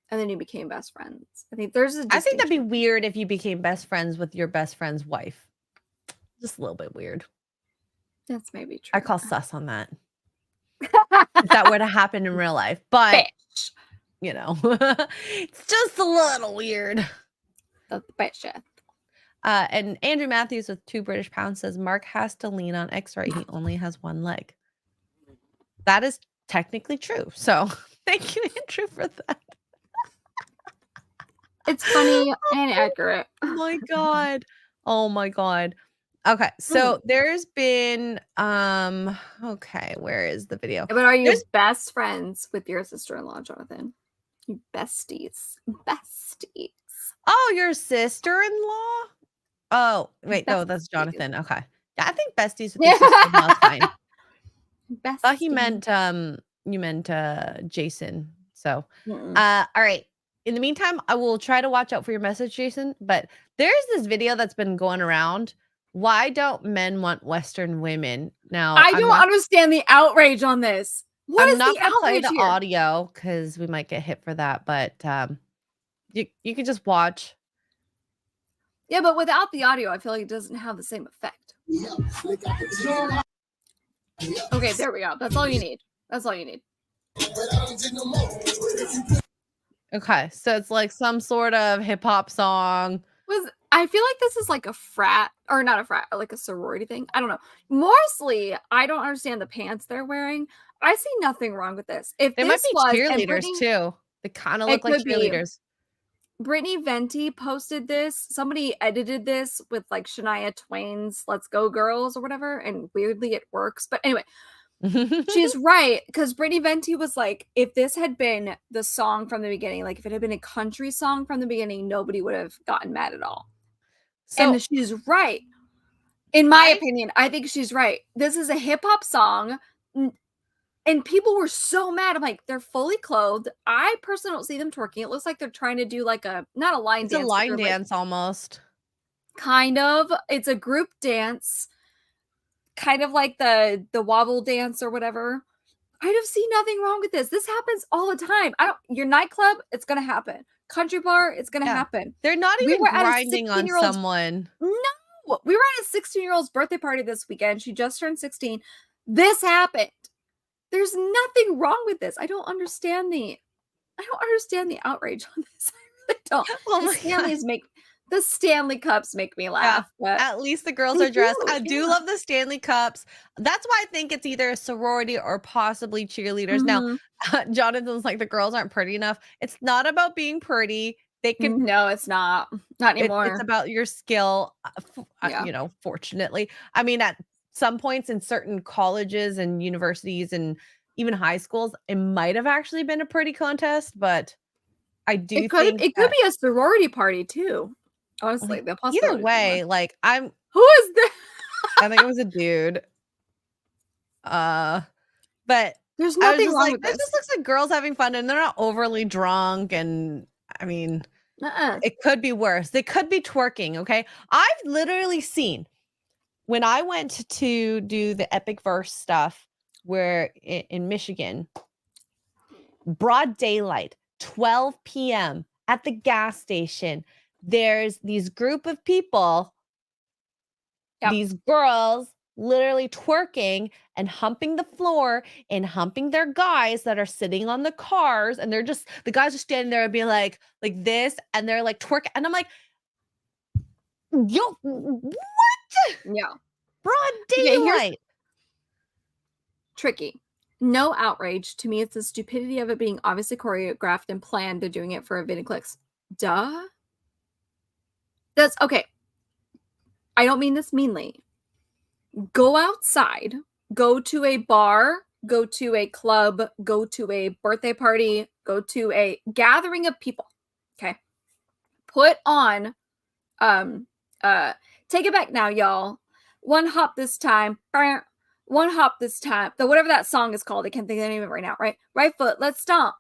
And then you became best friends. I think there's a distinction. I think that'd be weird if you became best friends with your best friend's wife. Just a little bit weird. That's maybe true. I call sus on that. If that were to happen in real life. But, you know, it's just a little weird. That's bitch. And Andrew Matthews with 2 British pounds says, Mark has to lean on X-ray. He only has 1 leg. That is technically true. So thank you, Andrew, for that. It's funny and accurate. Oh my God. Oh my God. Okay. So there's been, okay, where is the video? But are you best friends with your sister-in-law, Jonathan? You besties. Besties. Oh, your sister-in-law? Oh, wait, no, that's Jonathan. Okay. Yeah, I think besties with your sister-in-law is fine. I thought he meant you meant Jason. So all right. In the meantime, I will try to watch out for your message, Jason. But there's this video that's been going around. Why don't men want Western women? Now I don't understand the outrage on this. What is the outrage? I'm not gonna play the audio because we might get hit for that, but you can just watch. Yeah, but without the audio, I feel like it doesn't have the same effect. Okay, there we go. That's all you need. That's all you need. Okay, so it's like some sort of hip hop song. I feel like this is like a frat, or not a frat, like a sorority thing. I don't know. Mostly, I don't understand the pants they're wearing. I see nothing wrong with this. If they might be cheerleaders too. They kind of look like cheerleaders. Brittany Venti posted this. Somebody edited this with like Shania Twain's Let's Go Girls or whatever. And weirdly it works. But anyway, she's right. Because Brittany Venti was like, if this had been the song from the beginning, like if it had been a country song from the beginning, nobody would have gotten mad at all. So, and she's right. In my opinion, I think she's right. This is a hip hop song. And people were so mad. I'm like, they're fully clothed. I personally don't see them twerking. It looks like they're trying to do like not a line dance. It's a line dance almost. Kind of. It's a group dance. Kind of like the wobble dance or whatever. I just see nothing wrong with this. This happens all the time. Your nightclub, it's gonna happen. Country bar, it's gonna happen. They're not even grinding on someone. No, we were at a 16-year-old's birthday party this weekend. She just turned 16. This happened. There's nothing wrong with this. I don't understand the outrage on this. I really don't. Oh my God. The Stanley Cups make me laugh. Yeah, at least the girls are dressed. I do love the Stanley Cups. That's why I think it's either a sorority or possibly cheerleaders. Now, Jonathan's like, the girls aren't pretty enough. It's not about being pretty. They can. No, it's not. Not anymore. It's about your skill. You know, fortunately. I mean, at some points in certain colleges and universities and even high schools, it might have actually been a pretty contest, but I do think it could be a sorority party too. Honestly, the either way, like who is this? I think it was a dude. But there's nothing wrong with this. It just looks like girls having fun and they're not overly drunk. And I mean, it could be worse. They could be twerking. Okay. I've literally seen when I went to do the Epic Verse stuff where in Michigan, broad daylight, 12 p.m. at the gas station, there's these group of people, these girls literally twerking and humping the floor and humping their guys that are sitting on the cars, and the guys are standing there and being like this, and they're like twerking, and I'm like, yo, what? Yeah. Broad Okay, daylight. Tricky. No outrage. To me, it's the stupidity of it being obviously choreographed and planned. They're doing it for a video clicks. Duh. That's okay. I don't mean this meanly. Go outside, go to a bar, go to a club, go to a birthday party, go to a gathering of people. Okay. Put on take it back now, y'all. One hop this time. One hop this time. Whatever that song is called. I can't think of the name of it right now, right? Right foot, let's stomp.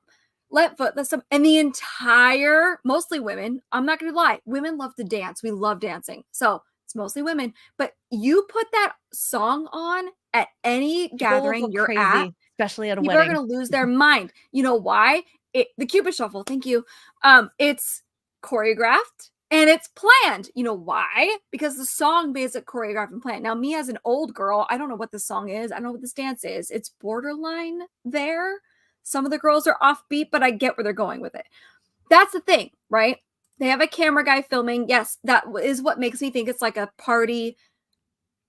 Left foot, let's stomp. And the entire, mostly women, I'm not gonna lie, women love to dance. We love dancing. So it's mostly women. But you put that song on at any gathering you're crazy, at, especially at a people wedding. are gonna lose their mind. You know why? The Cupid Shuffle, thank you. It's choreographed and it's planned. You know why? Because the song is choreographed and planned. Now, me as an old girl, I don't know what this song is. I don't know what this dance is. It's borderline there. Some of the girls are offbeat, but I get where they're going with it. That's the thing, right? They have a camera guy filming. Yes, that is what makes me think it's like a party,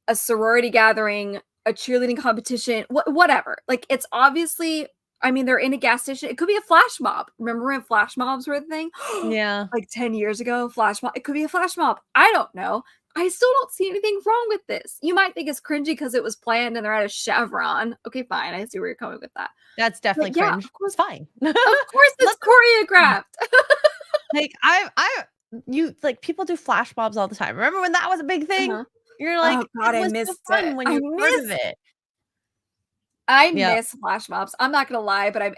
a sorority gathering, a cheerleading competition, whatever. Like, it's obviously, I mean, they're in a gas station. It could be a flash mob. Remember when flash mobs were a thing? Yeah. Like 10 years ago, flash mob. It could be a flash mob. I don't know. I still don't see anything wrong with this. You might think it's cringy because it was planned and they're at a Chevron. Okay, fine. I see where you're coming with that. That's definitely cringe. Of course, fine. Of course it's choreographed. Like you like people do flash mobs all the time. Remember when that was a big thing? You're like, oh God, it I was missed so fun it. when you're part of it. I miss flash mobs. I'm not gonna lie, but I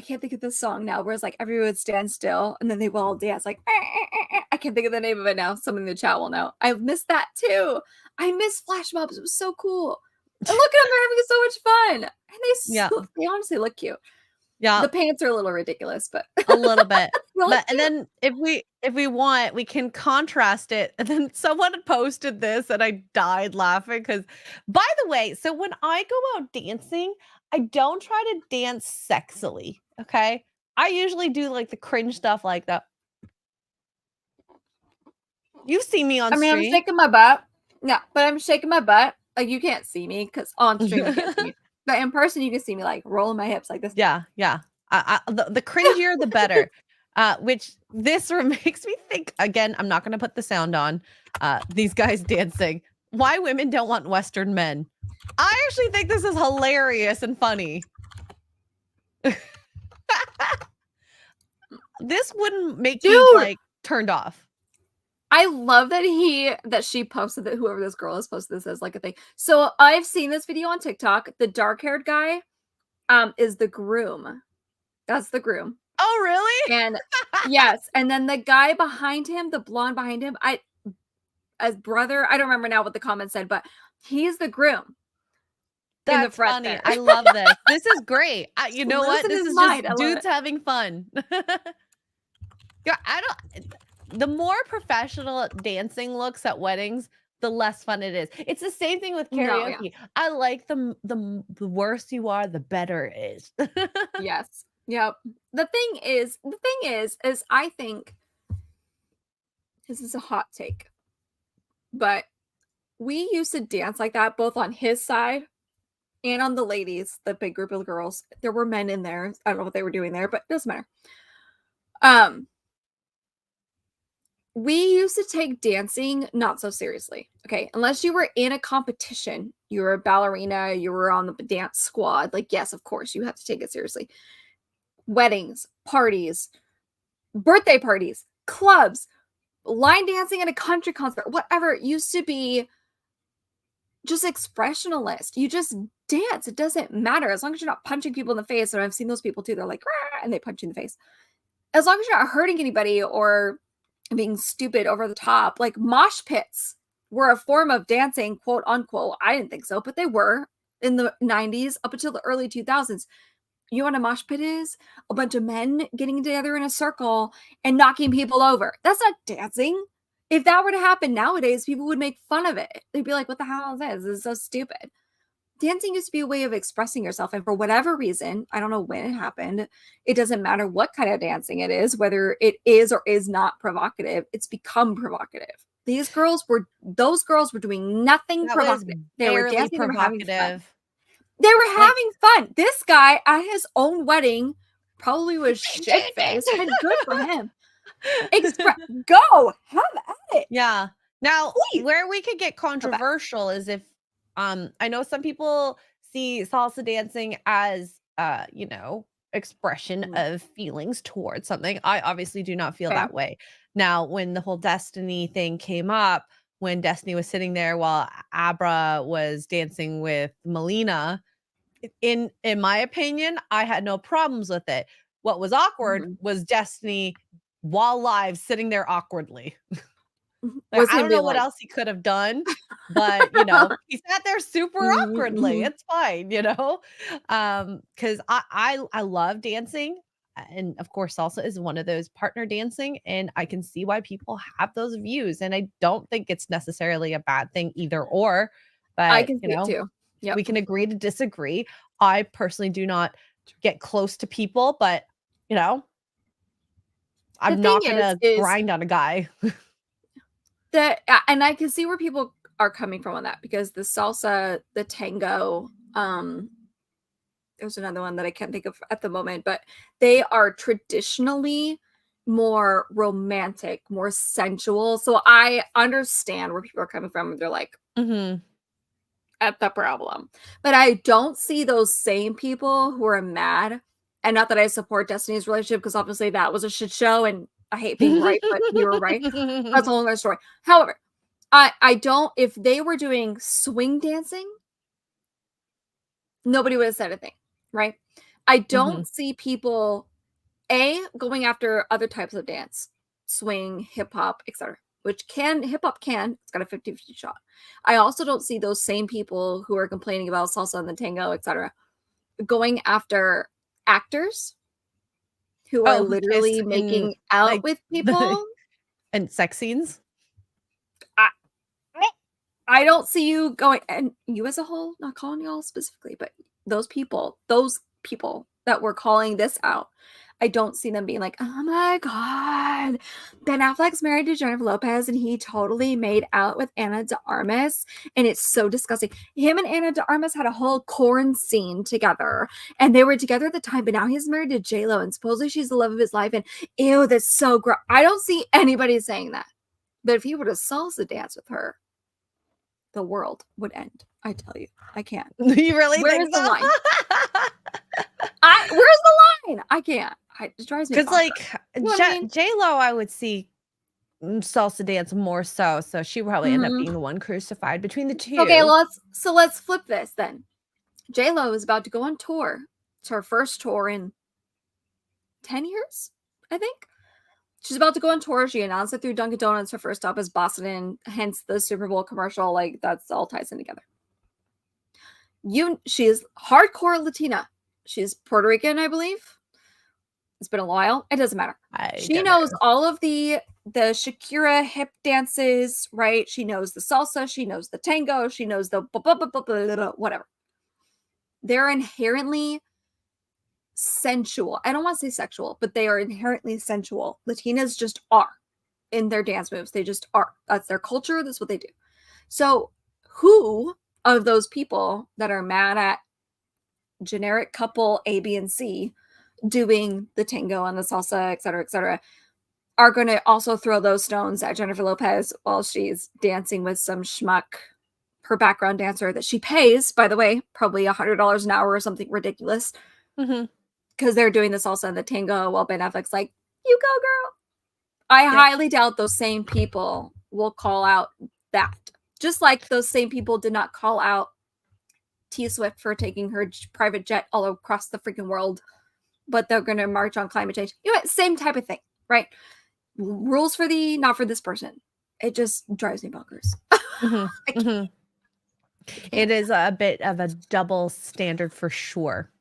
can't think of the song now where it's like everyone would stand still and then they will all dance like I can't think of the name of it now. Someone in the chat will know. I missed that too. I miss flash mobs. It was so cool. And look at them, they're having so much fun. And they honestly look cute. Yeah. The pants are a little ridiculous, but a little bit. And then if we want, we can contrast it. And then someone had posted this and I died laughing because, by the way, so when I go out dancing, I don't try to dance sexily. Okay. I usually do like the cringe stuff like that. You've seen me on stream. I'm shaking my butt. Yeah, but I'm shaking my butt. Like, you can't see me because on stream you can't see me. But in person, you can see me like rolling my hips like this. Yeah. The cringier, the better. Which this makes me think, again, I'm not going to put the sound on. These guys dancing. Why women don't want Western men. I actually think this is hilarious and funny. This wouldn't make you like turned off. I love that she posted that, whoever this girl is posted this as like a thing. So I've seen this video on TikTok. The dark-haired guy is the groom. That's the groom. Oh, really? And yes. And then the guy behind him, the blonde behind him, as brother, I don't remember now what the comment said, but he's the groom. That's in the front funny. There. I love this. This is great. You know what? This is just dudes having fun. Yeah, the more professional dancing looks at weddings, the less fun it is. It's the same thing with karaoke. No, yeah. I like the worse you are, the better it is. Yes. Yep. The thing is, I think this is a hot take, but we used to dance like that both on his side and on the ladies, the big group of girls. There were men in there. I don't know what they were doing there, but it doesn't matter. We used to take dancing not so seriously. Okay. Unless you were in a competition, you were a ballerina, you were on the dance squad. Like, yes, of course, you have to take it seriously. Weddings, parties, birthday parties, clubs, line dancing at a country concert, whatever, it used to be just expressionalist. You just dance. It doesn't matter. As long as you're not punching people in the face. And I've seen those people too. They're like, rah, and they punch you in the face. As long as you're not hurting anybody or being stupid over the top. Like, mosh pits were a form of dancing, quote unquote. I didn't think so, but they were in the 90s up until the early 2000s. You know what a mosh pit is? A bunch of men getting together in a circle and knocking people over. That's not dancing. If that were to happen nowadays, people would make fun of it. They'd be like, what the hell is this? This is so stupid. Dancing used to be a way of expressing yourself. And for whatever reason, I don't know when it happened, it doesn't matter what kind of dancing it is, whether it is or is not provocative, it's become provocative. Those girls were doing nothing That was provocative. They were barely dancing, they were having fun. provocative. They were Like, having fun. This guy at his own wedding probably was shit-faced, and good for him. Go, have at it. yeah. Now, Please. where we could get controversial is if I know some people see salsa dancing as you know, expression of feelings towards something. I obviously do not feel Okay. that way. Now, when the whole Destiny thing came up, when Destiny was sitting there while Abra was dancing with Melina, in my opinion, I had no problems with it. What was awkward was Destiny while live sitting there awkwardly. Like, Was I gonna don't be know what like, else he could have done, but, you know, he sat there super awkwardly. mhm. It's fine, you know? 'Cause I love dancing, and of course, salsa is one of those partner dancing, and I can see why people have those views, and I don't think it's necessarily a bad thing either or, I but, can you see it know, too. Yep. we can agree to disagree. I personally do not get close to people, but, you know, The I'm thing not gonna is grind on a guy. that and I can see where people are coming from on that because the salsa, the tango, there's another one that I can't think of at the moment, but they are traditionally more romantic, more sensual. So I understand where people are coming from. They're like, Mhm. at the problem. But I don't see those same people who are mad. And not that I support Destiny's relationship, because obviously that was a shit show and I hate being right, but you were right. That's a whole other story. However, I don't, if they were doing swing dancing, nobody would have said a thing, right? I Mhm. don't see people going after other types of dance, swing, hip hop, etc. Which hip hop it's got a 50-50 shot. I also don't see those same people who are complaining about salsa and the tango, etc., going after actors who are Oh, just literally in, making out like, with the people. and sex scenes? I, I don't see you going, and you as a whole, not calling y'all specifically, but those people that were calling this out, I don't see them being like, oh my God, Ben Affleck's married to Jennifer Lopez and he totally made out with Anna de Armas. And it's so disgusting. Him and Anna de Armas had a whole corn scene together and they were together at the time, but now he's married to J-Lo and supposedly she's the love of his life. And ew, that's so gross. I don't see anybody saying that. But if he were to salsa dance with her, the world would end. I tell you, I can't. You really Where think is the so? line? Where's the line? I can't. It drives me Because, bonkers. like, You know what I mean? J-Lo, I would see salsa dance more so she would probably end up Mhm. being the one crucified between the Okay, 2. let's flip this then. J Lo is about to go on tour. It's her first tour in 10 years, I think. She's about to go on tour. She announced it through Dunkin' Donuts. Her first stop is Boston, hence the Super Bowl commercial. Like that's all ties in together. She is hardcore Latina. She's Puerto Rican, I believe. It's been a while. It doesn't matter. I She don't knows know. all of the Shakira hip dances, right? She knows the salsa, she knows the tango, she knows the whatever. They're inherently sensual. I don't want to say sexual, but they are inherently sensual. Latinas just are in their dance moves. They just are. That's their culture. That's what they do. So, who of those people that are mad at generic couple A, B, and C doing the tango and the salsa, et cetera, are going to also throw those stones at Jennifer Lopez while she's dancing with some schmuck, her background dancer that she pays, by the way, probably $100 an hour or something ridiculous, Mhm. because they're doing the salsa and the tango while Ben Affleck's like, you go, girl. I Yep. highly doubt those same people will call out that. Just like those same people did not call out T Swift for taking her private jet all across the freaking world, but they're going to march on climate change. You know what? Same type of thing, right? Rules for thee, not for this person. It just drives me bonkers. Mhm. I can't. Mhm. I It can't. is a bit of a double standard for sure.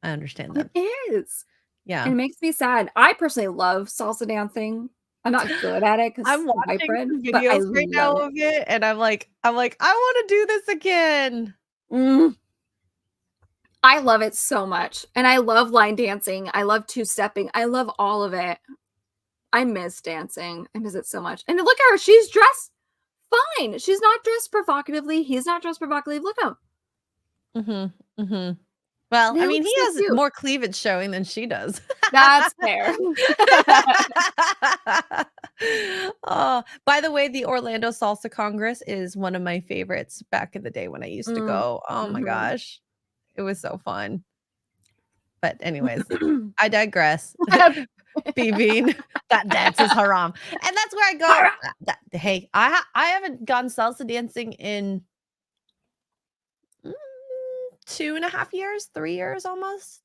I understand that. It is. Yeah. And it makes me sad. I personally love salsa dancing. I'm not good at it because I'm watching hybrid, some but I videos right now love it. of it, and I'm like, I wanna do this again. Mm. I love it so much. And I love line dancing. I love two-stepping. I love all of it. I miss dancing. I miss it so much. And look at her. She's dressed fine. She's not dressed provocatively. He's not dressed provocatively. Look at him. Mhm, mhm. Well, I They mean, look he so has cute. more cleavage showing than she does. That's fair. Oh, by the way, the Orlando Salsa Congress is one of my favorites back in the day when I used to Mm. go. Oh my Mhm. gosh. It was so fun. But anyways, I digress. Being that dance is haram. And that's where I go, hey, I haven't gone salsa dancing in 2.5 years, 3 years almost.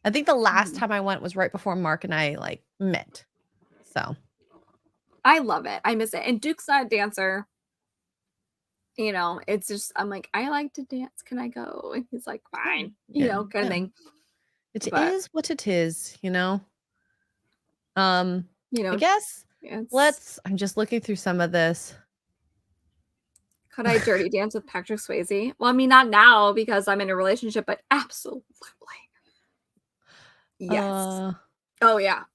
I think the last Mhm. time I went was right before Mark and I, like, met. So, I love it. I miss it. And Duke's not a dancer. You know, it's just I'm like, "I like to dance. Can I go?" And he's like, yeah, "Fine." You yeah, know, kinda yeah. thing. It But, is what it is, you know? Um, you I know, guess it's I'm just looking through some of this. could I dirty dance with Patrick Swayze? Well, I mean, not now because I'm in a relationship, but absolutely. Yes. Uh, Oh, yeah.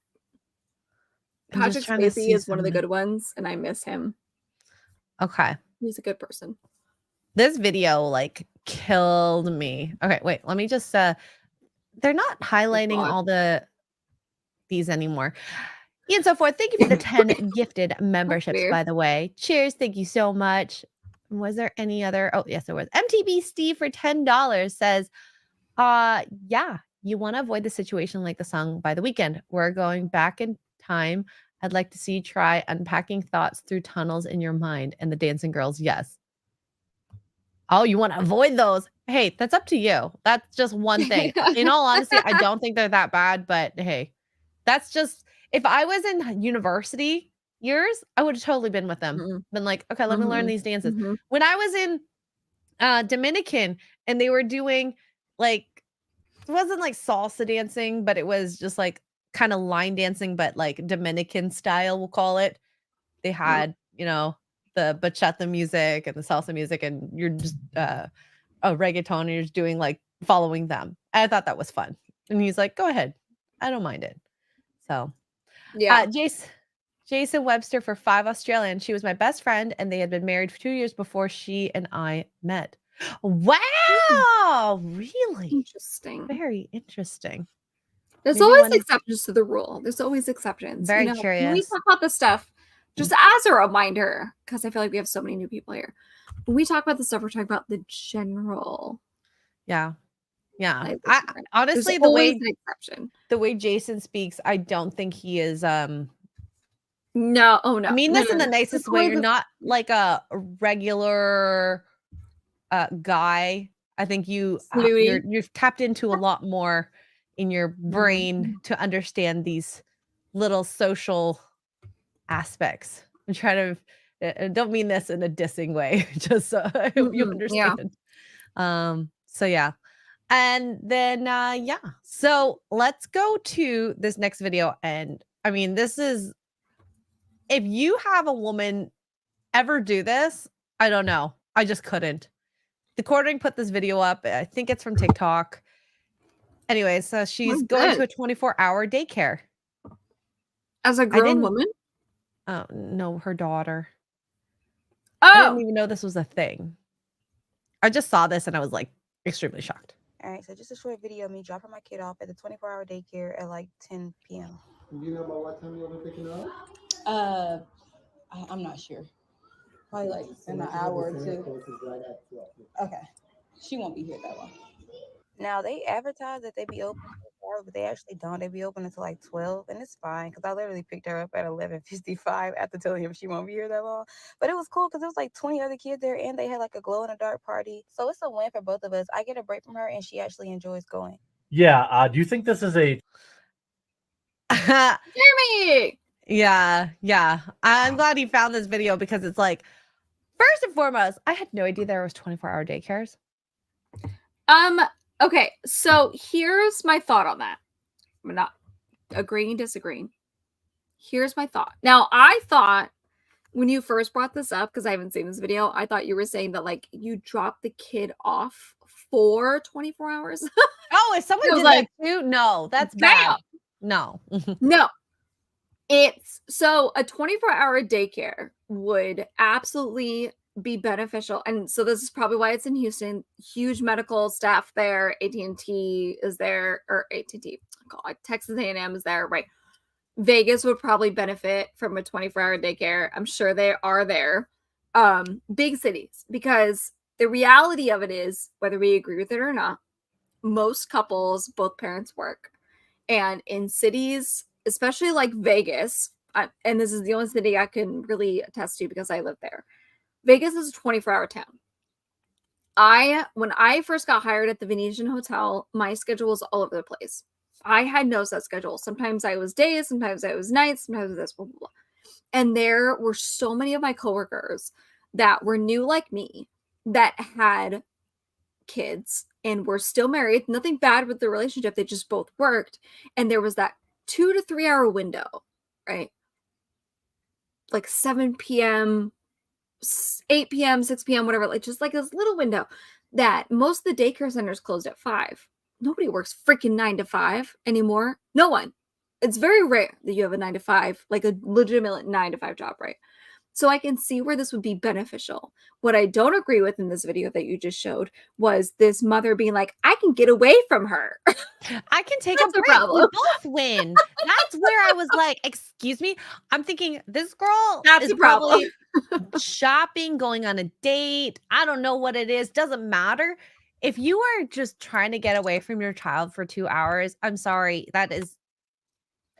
I'm just Patrick trying to Swayze see is one of the something. good ones, and I miss him. Okay. He's a good person. This video, like, killed me. Okay, wait, let me just, they're not Oh highlighting god. all these anymore. And so forth. Thank you for the 10 gifted That's memberships, weird. by the way. Cheers. Thank you so much. Was there any other? Oh, yes, there was. MTB Steve for $10 says, yeah, you want to avoid the situation like the song by the weekend. We're going back in time. I'd like to see you try unpacking thoughts through tunnels in your mind. And the dancing girls, yes. Oh, you want to avoid those? Hey, that's up to you. That's just one thing. In all honesty, I don't think they're that bad, but hey, that's just if I was in university years, I would have totally been with them. Mm, Been like, okay, let me learn mhm, these dances. mhm. When I was in Dominican and they were doing like it wasn't like salsa dancing, but it was just like kind of line dancing, but like Dominican style, we'll call it. They Yep. had, the bachata music and the salsa music, and you're just a reggaeton and you're just doing like following them. I thought that was fun. And he's like, go ahead. I don't mind it. So Yeah. Jason Webster for 5 Australian. She was my best friend and they had been married for 2 years before she and I met. Mm, Wow! Really? interesting. Very interesting. There's Maybe always one exceptions to the rule. There's always exceptions. You very know, when we curious. talk about this stuff, just as a reminder, because I feel like we have so many new people here. When we talk about this stuff, we're talking about the general, Yeah. Yeah. like, I there's honestly always an exception. the way Jason speaks, I don't think he is No, oh, I no. mean No, this no, in the no. There's nicest way. always You're not like a regular guy. I think snooty. you've tapped into a lot more in your brain Mhm. to understand these little social aspects. I'm trying to don't mean this in a dissing way, just so I hope you Mm-mm. Yeah. understand. So yeah. And then yeah. So let's go to this next video. And I mean, this is if you have a woman ever do this, I don't know. I just couldn't. The Quartering put this video up. I think it's from TikTok. Anyway, so she's Oh, going to good. a 24-hour daycare. As a I grown didn't woman? know her daughter. I didn't Oh. even know this was a thing. I just saw this and I was like extremely shocked. All right, so just a short video of me dropping my kid off at the 24-hour daycare at like 10 p.m. Do you know about what time you'll be picking her up? I'm not sure. Probably like in an hour or two. Right at 12. Okay. She won't be here that long. Now, they advertise that they be open until 4, but they actually don't. They be open until like 12, and it's fine because I literally picked her up at 11:55 after telling him she won't be here that long. But it was cool because there was like 20 other kids there, and they had like a glow-in-the-dark party. So it's a win for both of us. I get a break from her, and she actually enjoys going. Yeah. Do you think this is a Jeremy! Yeah, yeah. I'm glad he found this video because it's like, first and foremost, I had no idea there was 24-hour daycares. Okay, so here's my thought on that. I'm not agreeing, disagreeing. Here's my thought. Now, I thought when you first brought this up, because I haven't seen this video, I thought you were saying that like you drop the kid off for 24 hours. Oh, if someone did that too, no, that's bad. No. No. It's so a 24-hour daycare would absolutely be beneficial. And so this is probably why it's in Houston. Huge medical staff there. AT&T is there, or AT&T, God, Texas A&M is there, right? Vegas would probably benefit from a 24-hour daycare. I'm sure they are there. Big cities, because the reality of it is, whether we agree with it or not, most couples, both parents work. And in cities, especially like Vegas, and this is the only city I can really attest to because I live there. Vegas is a 24-hour town. When I first got hired at the Venetian Hotel, my schedule was all over the place. I had no set schedule. Sometimes I was days, sometimes I was nights, sometimes it was this, blah, blah, blah. And there were so many of my coworkers that were new like me that had kids and were still married. Nothing bad with the relationship. They just both worked. And there was that 2 to 3 hour window, right? Like 7 p.m., 8 p.m., 6 p.m., whatever, like just like this little window that most of the daycare centers closed at 5. Nobody works freaking 9 to 5 anymore. No one. It's very rare that you have a 9 to 5, like a legitimate 9 to 5 job, right? So I can see where this would be beneficial. What I don't agree with in this video that you just showed was this mother being like, I can get away from her. I can take a break. We both win. That's where I was like, excuse me. I'm thinking this girl is probably shopping, going on a date. I don't know what it is. Doesn't matter. If you are just trying to get away from your child for 2 hours, I'm sorry. That is,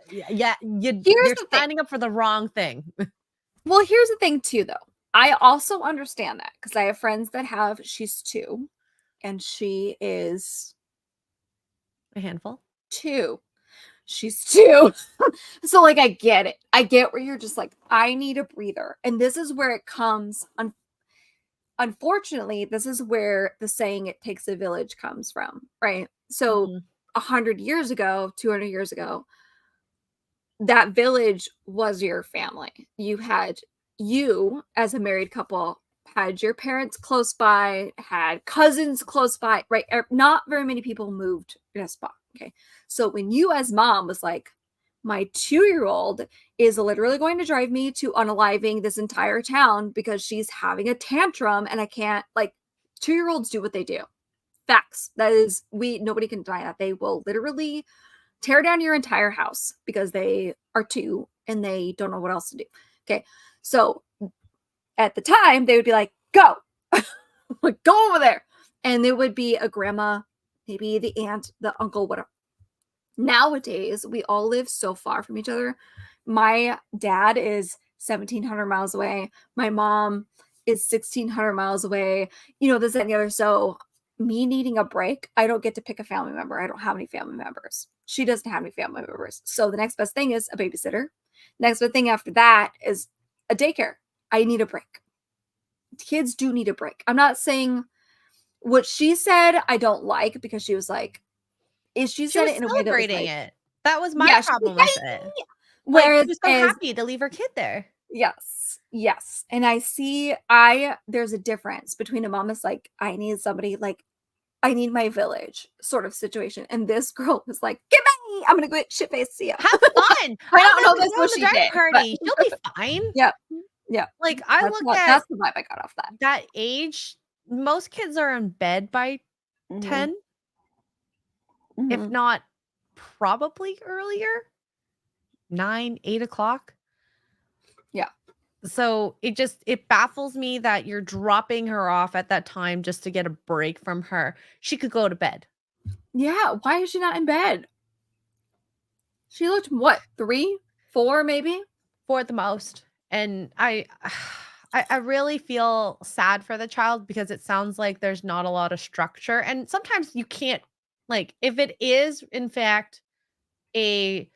you're signing up for the wrong thing. Well, here's the thing too, though. I also understand that because I have friends that she's 2 and she is a handful. 2. She's 2. So like, I get it. I get where you're just like, I need a breather. And this is where it comes. Unfortunately, this is where the saying "it takes a village" comes from, right? So 100 years ago, 200 years ago, that village was your family. You as a married couple had your parents close by, had cousins close by, right? Not very many people moved in a spot. Okay. So when you as mom was like, my 2-year-old is literally going to drive me to unaliving this entire town because she's having a tantrum and I can't, like, 2-year-olds do what they do. Facts. That is, nobody can deny that. They will literally tear down your entire house because they are 2 and they don't know what else to do. Okay. So at the time, they would be like, go, like, go over there. And there would be a grandma, maybe the aunt, the uncle, whatever. Nowadays, we all live so far from each other. My dad is 1,700 miles away. My mom is 1,600 miles away. This and the other. So me needing a break, I don't get to pick a family member. I don't have any family members. She doesn't have any family members. So the next best thing is a babysitter. Next best thing after that is a daycare. I need a break. Kids do need a break. I'm not saying what she said I don't like, because she was like, she said it in a way that was like, it. That was my problem with it. Whereas she was so happy to leave her kid there. Yes. And there's a difference between a mom that's like, I need somebody, like, I need my village sort of situation. And this girl was like, get me, I'm gonna go get shit faced. See ya. Have fun. I don't know that's what she did. Party. She'll be fine. Yeah. Like, that's that's the vibe I got off that. That age, most kids are in bed by 10. If not probably earlier, 9, 8 o'clock. Yeah. So it baffles me that you're dropping her off at that time just to get a break from her. She could go to bed. Yeah. Why is she not in bed? She looked, what, 3, 4, maybe? 4 at the most. And I really feel sad for the child because it sounds like there's not a lot of structure. And sometimes you can't, like, if it is in fact that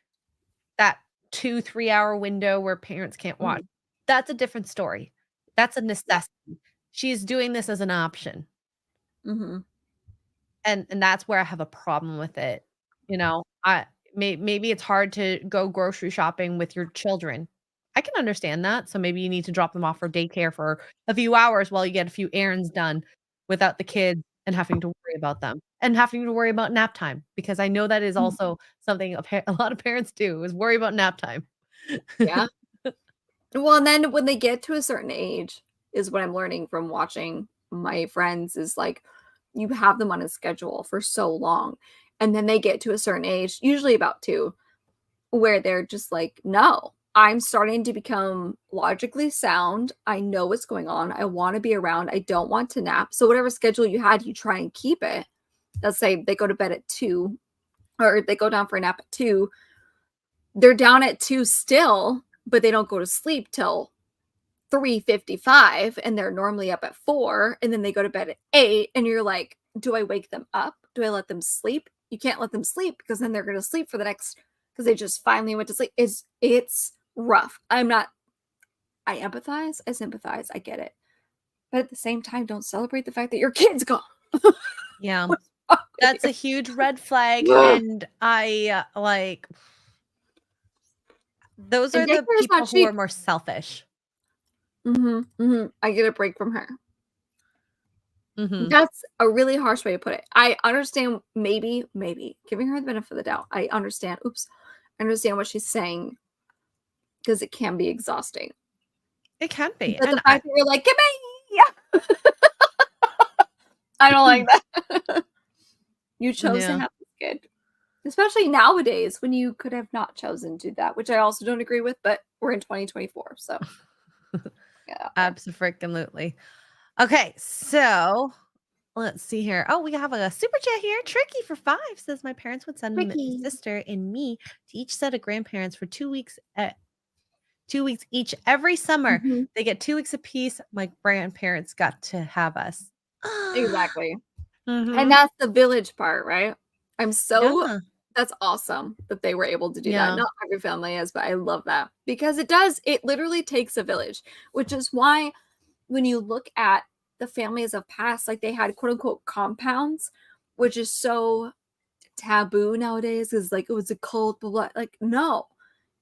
2-3 hour window where parents can't watch, that's a different story. That's a necessity. She's doing this as an option. and that's where I have a problem with it. You know, maybe it's hard to go grocery shopping with your children. I can understand that. So maybe you need to drop them off for daycare for a few hours while you get a few errands done without the kids and having to worry about them and having to worry about nap time because I know that is Mhm. also something a lot of parents do is worry about nap time. Yeah. Well, and then when they get to a certain age is what I'm learning from watching my friends is like you have them on a schedule for so long and then they get to a certain age, usually about 2, where they're just like, "No, I'm starting to become logically sound. I know what's going on. I want to be around. I don't want to nap." So whatever schedule you had, you try and keep it. Let's say they go to bed at 2 or they go down for a nap at 2. They're down at 2 still, but they don't go to sleep till 3:55 and they're normally up at 4 and then they go to bed at 8 and you're like, "Do I wake them up? Do I let them sleep?" You can't let them sleep because then they're going to sleep for the next because they just finally went to sleep. It's rough. I empathize, I sympathize, I get it. But at the same time, don't celebrate the fact that your kid's gone. Yeah. What's wrong with That's a you? huge red flag, Ugh. and I, like those And are the daycare is not people who are cheap. more selfish. I get a break from her. Mhm. That's a really harsh way to put it. I understand maybe giving her the benefit of the doubt. I understand. Oops. I understand what she's saying because it can be exhausting. It can be, But the and fact that you're like, "Give me," yeah, I don't like that. You chose to yeah. have this kid, especially nowadays when you could have not chosen to do that, which I also don't agree with. But we're in 2024, so get out there. Absolutely. Okay, so let's see here. Oh, we have a super chat here. Tricky for 5 says my parents would send my Tricky. sister and me to each set of grandparents for 2 weeks 2 weeks each every summer. Mhm. They get 2 weeks apiece. My grandparents got to have us. Exactly. And Mhm. that's the village part, right? I'm so Yeah. that's awesome that they were able to do that. Yeah. Not every family is, but I love that because it literally takes a village, which is why when you look at the families of past, like they had quote unquote compounds, which is so taboo nowadays is like it was a cult, blah, blah. Like, no,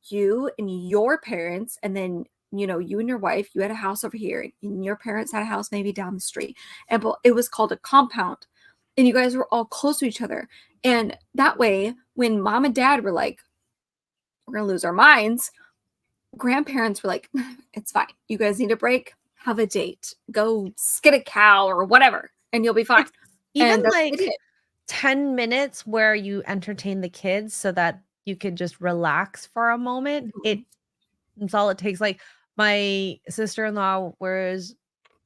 you and your parents, and then you and your wife, you had a house over here, and your parents had a house maybe down the street, and but it was called a compound, and you guys were all close to each other, and that way, when mom and dad were like, "We're gonna lose our minds," grandparents were like, "It's fine. You guys need a break. Have a date. Go skin a cow or whatever, and you'll be fine." It's even And that's what they like did. 10 minutes where you entertain the kids so that you could just relax for a moment. Mhm. It's all it takes. Like my sister-in-law was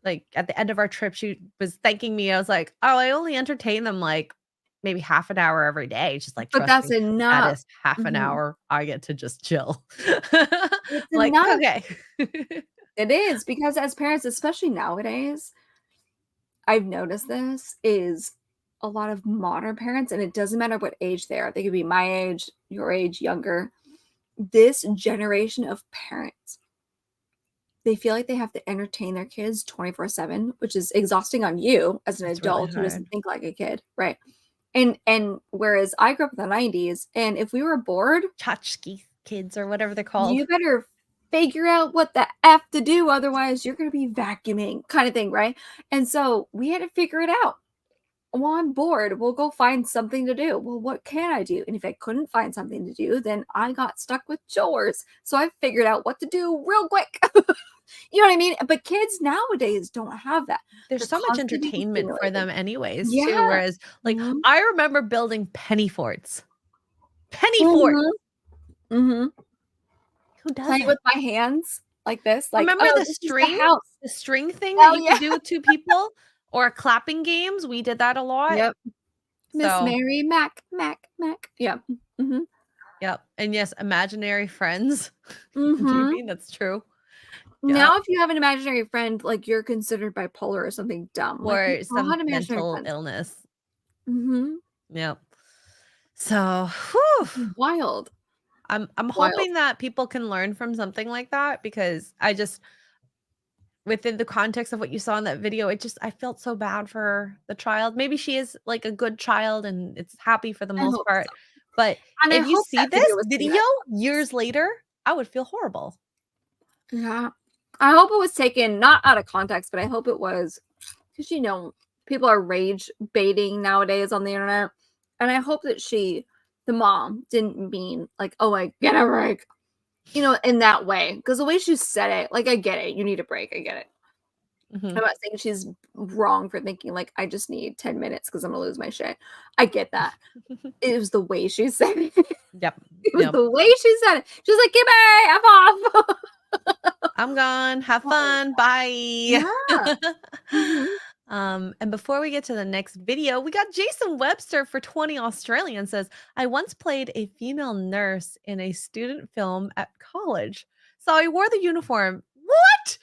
like at the end of our trip, she was thanking me. I was like, "Oh, I only entertain them like maybe half an hour every day." She's like, But "Trust that's me, that enough. is half an Mhm. hour I get to just chill." It's Like, enough. "Okay." It is because as parents, especially nowadays, I've noticed this is a lot of modern parents, and it doesn't matter what age they are. They could be my age, your age, younger. This generation of parents, they feel like they have to entertain their kids 24/7, which is exhausting on you as an It's really adult who hard. doesn't think like a kid, right? And whereas I grew up in the 90s, and if we were bored, Tchotchke kids or whatever they're you called. better figure out what the F to do, otherwise you're gonna be vacuuming kind of thing, right? And so we had to figure it out. Well, I'm bored. We'll go find something to do. Well, what can I do? And if I couldn't find something to do, then I got stuck with chores. So I figured out what to do real quick. You know what I mean? But kids nowadays don't have that. There's They're so much constantly being entertainment for stimulated. them anyways too, Yeah. whereas, like, Mhm. I remember building penny forts. Penny forts! Mhm. Mhm. Who Playing doesn't? with my hands like this, like, Remember "Oh, the this is the string? house." The string thing that Oh, you yeah. could do with 2 people? Or clapping games? We did that a lot. Yep. Miss So, Mary Mac, Mac, Mac. Yeah. Mhm. yep, and yes, imaginary friends. Mhm. Maybe that's true. Yep, Now if you have an imaginary friend, like, you're considered bipolar or something dumb. Like, you or all some had imaginary mental friends. illness. Mhm. Yep. So, whew, Wild. I'm Wild. hoping that people can learn from something like that because within the context of what you saw in that video, I felt so bad for the child. Maybe she is like a good child and it's happy for the I most hope part. so. But And I if you hope see that this video was taken video at years later, I would feel horrible. Yeah. I hope it was taken not out of context, but I hope it was because people are rage baiting nowadays on the internet. And I hope that the mom, didn't mean like, oh, I get a break, in that way. Because the way she said it, like, I get it. You need a break. I get it. Mhm. I'm not saying she's wrong for thinking like I just need 10 minutes because I'm gonna lose my shit. I get that. It was the way she said it. Yep. It was Yep. the way she said it. She was like, "Give me, F off." I'm gone. Have fun. Bye. Yeah. Mhm. And before we get to the next video, we got Jason Webster for 20 Australian says, I once played a female nurse in a student film at college. So I wore the uniform. What?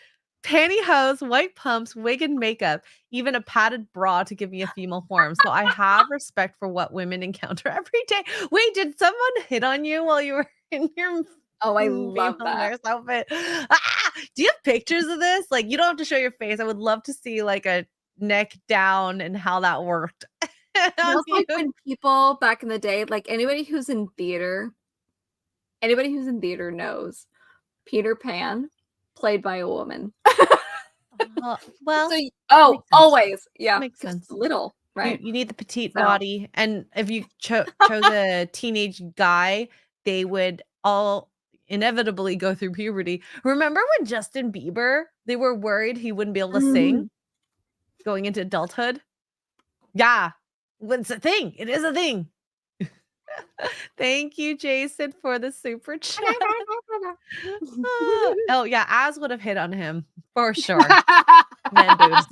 Pantyhose, white pumps, wig and makeup, even a padded bra to give me a female form. So I have respect for what women encounter every day. Wait, did someone hit on you while you were in your Oh, I female love that. nurse outfit? Ah! Do you have pictures of this? Like, you don't have to show your face. I would love to see like a neck down and how that worked. That's like when people back in the day, like anybody who's in theater knows Peter Pan played by a woman. Well, so, always. Yeah. Makes sense. Little, right? You need the petite body. And if you chose a teenage guy, they would all inevitably go through puberty. Remember when Justin Bieber, they were worried he wouldn't be able to sing going into adulthood? Yeah. It's a thing. It is a thing. Thank you, Jason, for the super chat. Oh, yeah. Az would have hit on him for sure. Man boobs.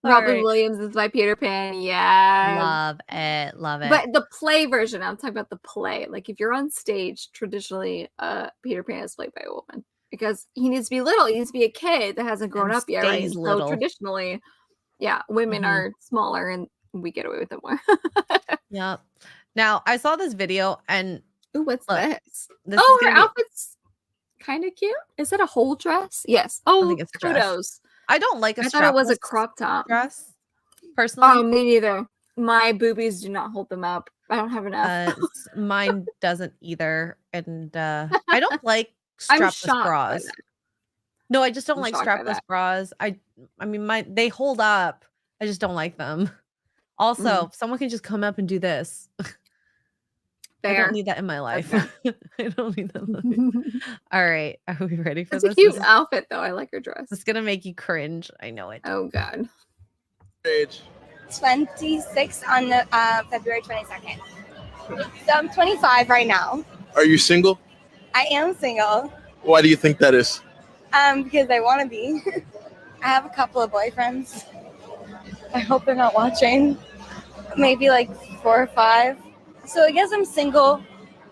Robin Williams is my Peter Pan. Yeah. Love it. Love it. But the play version, I'm talking about the play. Like if you're on stage, traditionally, Peter Pan is played by a woman because he needs to be little. He needs to be a kid that hasn't grown up yet, right? So traditionally, yeah, women are smaller and we get away with it more. Yep. Now I saw this video and what's this? This her outfit's kind of cute. Is it a whole dress? Yes. Oh, I think it's kudos. I don't like I thought it was a crop top dress. Personally, oh, me neither. My boobies do not hold them up. I don't have enough. Mine doesn't either, and I don't like strapless bras. No, I just don't like strapless bras. I mean, they hold up. I just don't like them. Also, someone can just come up and do this. I don't need that in my life. I don't need that. All right. Are we ready for this? It's a cute outfit, though. I like her dress. It's going to make you cringe. I know it. Oh, God. Age? 26 on the, February 22nd. So I'm 25 right now. Are you single? I am single. Why do you think that is? Because I want to be. I have a couple of boyfriends. I hope they're not watching. Maybe like 4 or 5. So I guess I'm single.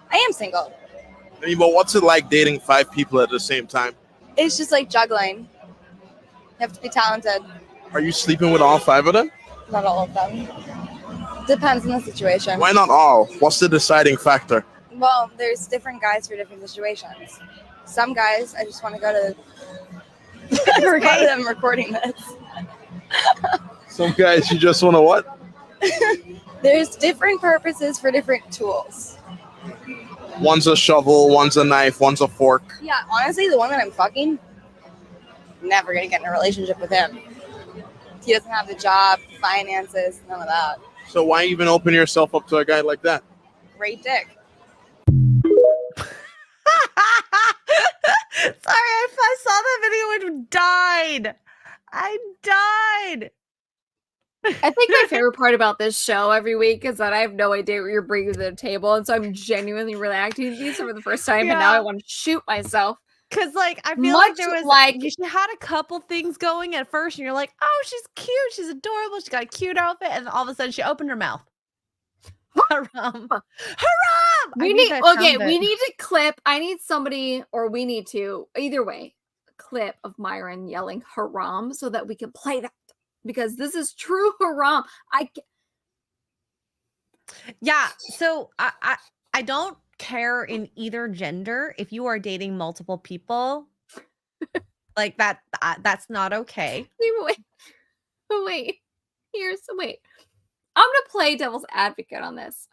I am single. But what's it like dating 5 people at the same time? It's just like juggling. You have to be talented. Are you sleeping with all 5 of them? Not all of them. Depends on the situation. Why not all? What's the deciding factor? Well, there's different guys for different situations. Some guys, I just want to go to them recording this. Some guys you just want to what? There's different purposes for different tools. One's a shovel, one's a knife, one's a fork. Yeah, honestly, the one that I'm fucking, never gonna get in a relationship with him. He doesn't have the job, finances, none of that. So why even open yourself up to a guy like that? Great dick. Sorry, I saw that video and died. I died. I think my favorite part about this show every week is that I have no idea what you're bringing to the table, and so I'm genuinely reacting to these for the first time, and now I want to shoot myself. Because, like, I feel like there was, she had a couple things going at first, and you're like, oh, she's cute, she's adorable, she's got a cute outfit, and all of a sudden she opened her mouth. Haram! Haram! We need to clip. I need somebody, or we need to, either way, clip of Myron yelling haram so that we can play that. Because this is true haram. Yeah, so I don't care in either gender if you are dating multiple people. Like that's not okay. Wait. Wait. I'm gonna play devil's advocate on this.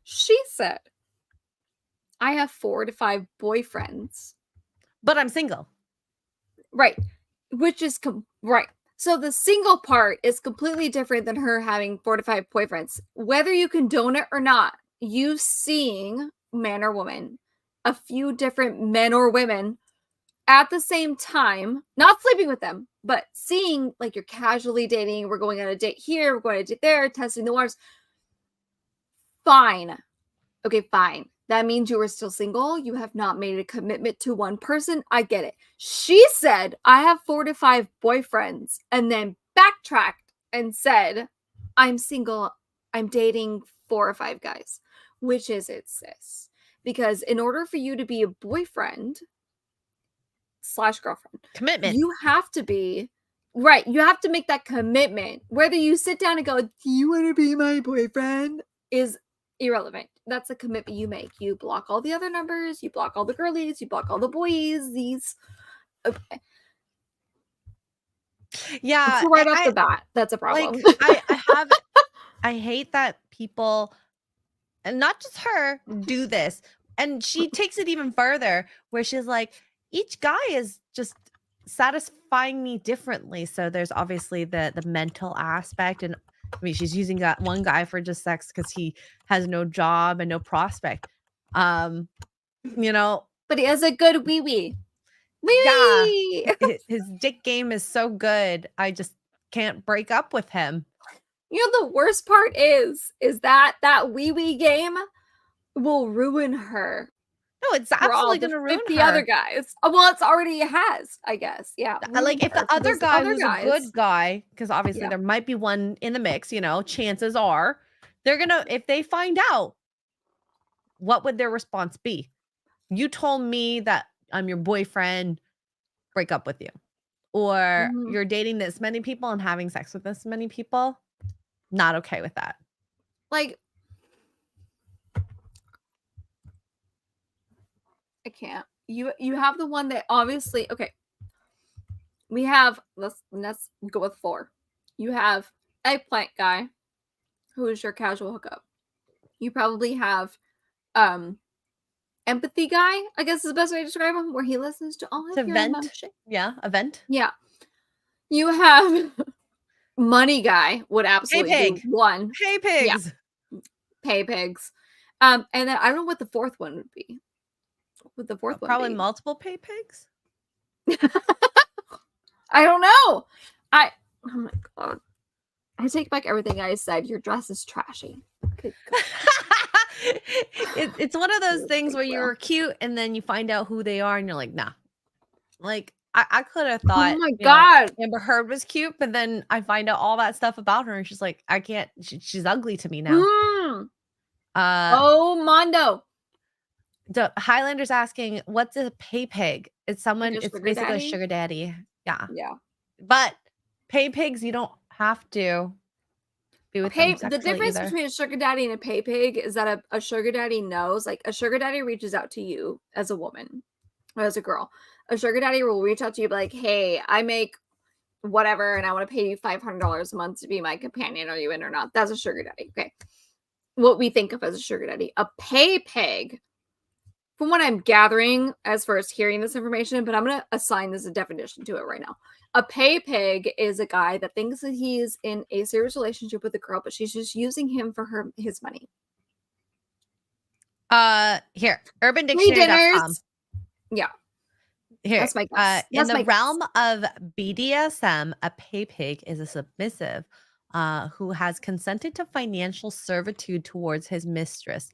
She said, I have 4 to 5 boyfriends. But I'm single. Right. Which is right. So the single part is completely different than her having 4 to 5 boyfriends. Whether you condone it or not, you seeing, man or woman, a few different men or women at the same time, not sleeping with them, but seeing like you're casually dating, we're going on a date here, we're going on a date there, testing the waters. Fine. Okay, fine. That means you are still single. You have not made a commitment to one person. I get it. She said, I have 4 to 5 boyfriends, and then backtracked and said, I'm single. I'm dating 4 or 5 guys. Which is it, sis? Because in order for you to be a boyfriend / girlfriend, Commitment. you have to be right. You have to make that commitment. Whether you sit down and go, do you want to be my boyfriend? Is irrelevant. That's a commitment you make. You block all the other numbers. You block all the girlies. You block all the boys. Okay. Yeah. So right off the bat, that's a problem. Like, I hate that people, and not just her, do this. And she takes it even further, where she's like, each guy is just satisfying me differently. So there's obviously the mental aspect, and I mean, she's using that one guy for just sex because he has no job and no prospect. You know, but he has a good wee wee. Yeah, his dick game is so good. I just can't break up with him. You know, the worst part is that wee wee game will ruin her. No, it's absolutely going to ruin the her. other guys. Well, it's already has, I guess. Yeah. Like if the other guy was a good guy, because obviously there might be one in the mix, you know, chances are they're going to, if they find out, what would their response be? You told me that I'm your boyfriend, break up with you. Or you're dating this many people and having sex with this many people. Not okay with that. Like, I can't. You have the one that obviously, okay. We have, let's go with 4. You have eggplant guy, who is your casual hookup. You probably have empathy guy, I guess is the best way to describe him, where he listens to all of your emotions. Yeah, a vent. Yeah. You have money guy would absolutely be one. Pay pigs. Yeah. Pay pigs. And then I don't know what the 4th one would be. Would the 4th one probably be? Multiple pay pigs? I don't know. Oh my god. I take back everything I said. Your dress is trashy. It's one of those things where you're cute and then you find out who they are and you're like, nah. Like I could have thought, oh my god, Amber Heard was cute, but then I find out all that stuff about her and she's like, I can't. She's ugly to me now. Oh, Mondo. The Highlander's asking, what's a pay pig? It's someone. Like it's basically a sugar daddy. Yeah. Yeah. But pay pigs, you don't have to be with them The difference between a sugar daddy and a pay pig is that a sugar daddy knows, like a sugar daddy reaches out to you as a woman or as a girl. A sugar daddy will reach out to you like, hey, I make whatever and I want to pay you $500 a month to be my companion. Are you in or not? That's a sugar daddy. Okay. What we think of as a sugar daddy. A pay pig, from what I'm gathering as far as hearing this information, but I'm going to assign this a definition to it right now. A pay pig is a guy that thinks that he's in a serious relationship with a girl, but she's just using him for his money. Here, UrbanDictionary.com. Yeah. Here, that's my guess. In the realm of BDSM, a pay pig is a submissive who has consented to financial servitude towards his mistress.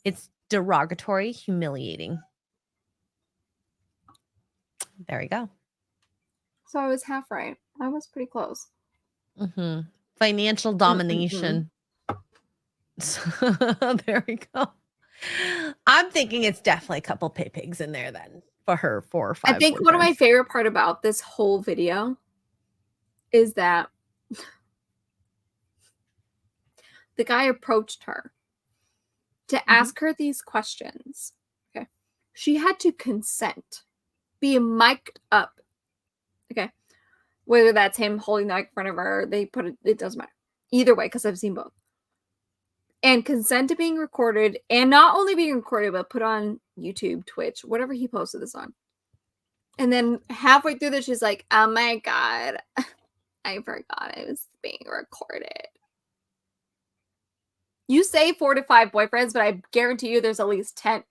It's derogatory, humiliating. There we go. So I was half right. I was pretty close. Financial domination. So, there we go. I'm thinking it's definitely a couple pay pigs in there then for her 4 or 5. I think one of my favorite part about this whole video is that the guy approached her to ask her these questions. Okay. She had to consent, be mic'd up. Okay. Whether that's him holding the mic in front of her, they put it doesn't matter. Either way, because I've seen both. And consent to being recorded, and not only being recorded, but put on YouTube, Twitch, whatever he posted this on. And then halfway through this, she's like, oh my God, I forgot I was being recorded. You say 4 to 5 boyfriends, but I guarantee you there's at least 10.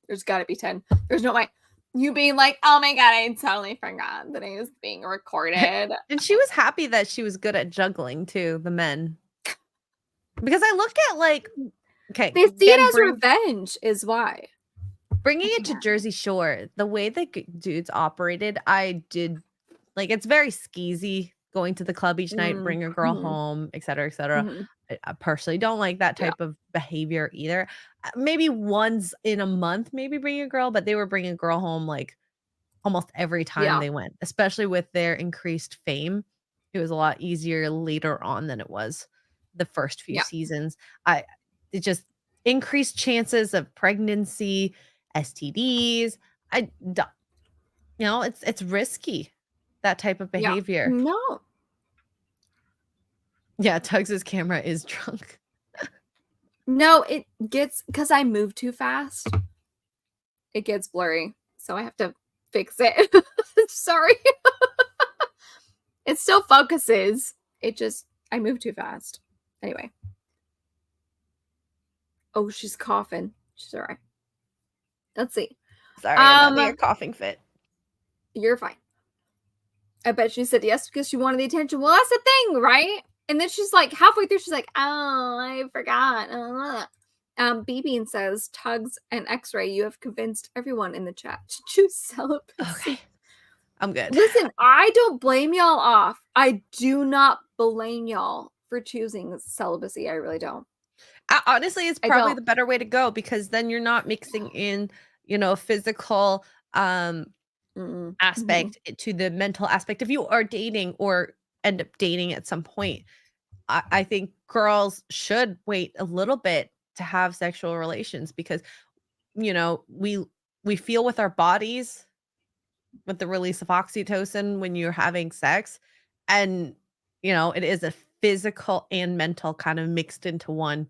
There's got to be 10. There's no way. You being like, oh my God, I totally forgot that I was being recorded. And she was happy that she was good at juggling too, the men. Because I look at like, okay. They see it as revenge is why. Bringing it to Jersey Shore, the way that dudes operated, I did, like, it's very skeezy going to the club each night, bring a girl home, et cetera, et cetera. I personally don't like that type of behavior either. Maybe once in a month, maybe bring a girl, but they were bringing a girl home like almost every time they went, especially with their increased fame. It was a lot easier later on than it was the first few seasons. It just increased chances of pregnancy, STDs. It's risky, that type of behavior. No. Yeah, Tugs's camera is drunk. No, it gets, because I move too fast, it gets blurry. So I have to fix it. Sorry. It still focuses. It just, I move too fast. Anyway. Oh, she's coughing. She's all right. Let's see. Sorry, I'm having a coughing fit. You're fine. I bet she said yes because she wanted the attention. Well, that's the thing, right? And then she's like, halfway through, she's like, oh, I forgot. B-Bean says, Tugs and X-Ray, you have convinced everyone in the chat to choose celibacy. Okay. I'm good. Listen, I don't blame y'all off. I do not blame y'all for choosing celibacy. I really don't. Honestly, it's probably the better way to go, because then you're not mixing in, physical aspect to the mental aspect. If you are dating or end up dating at some point, I think girls should wait a little bit to have sexual relations, because we feel with our bodies with the release of oxytocin when you're having sex, and it is a physical and mental kind of mixed into one,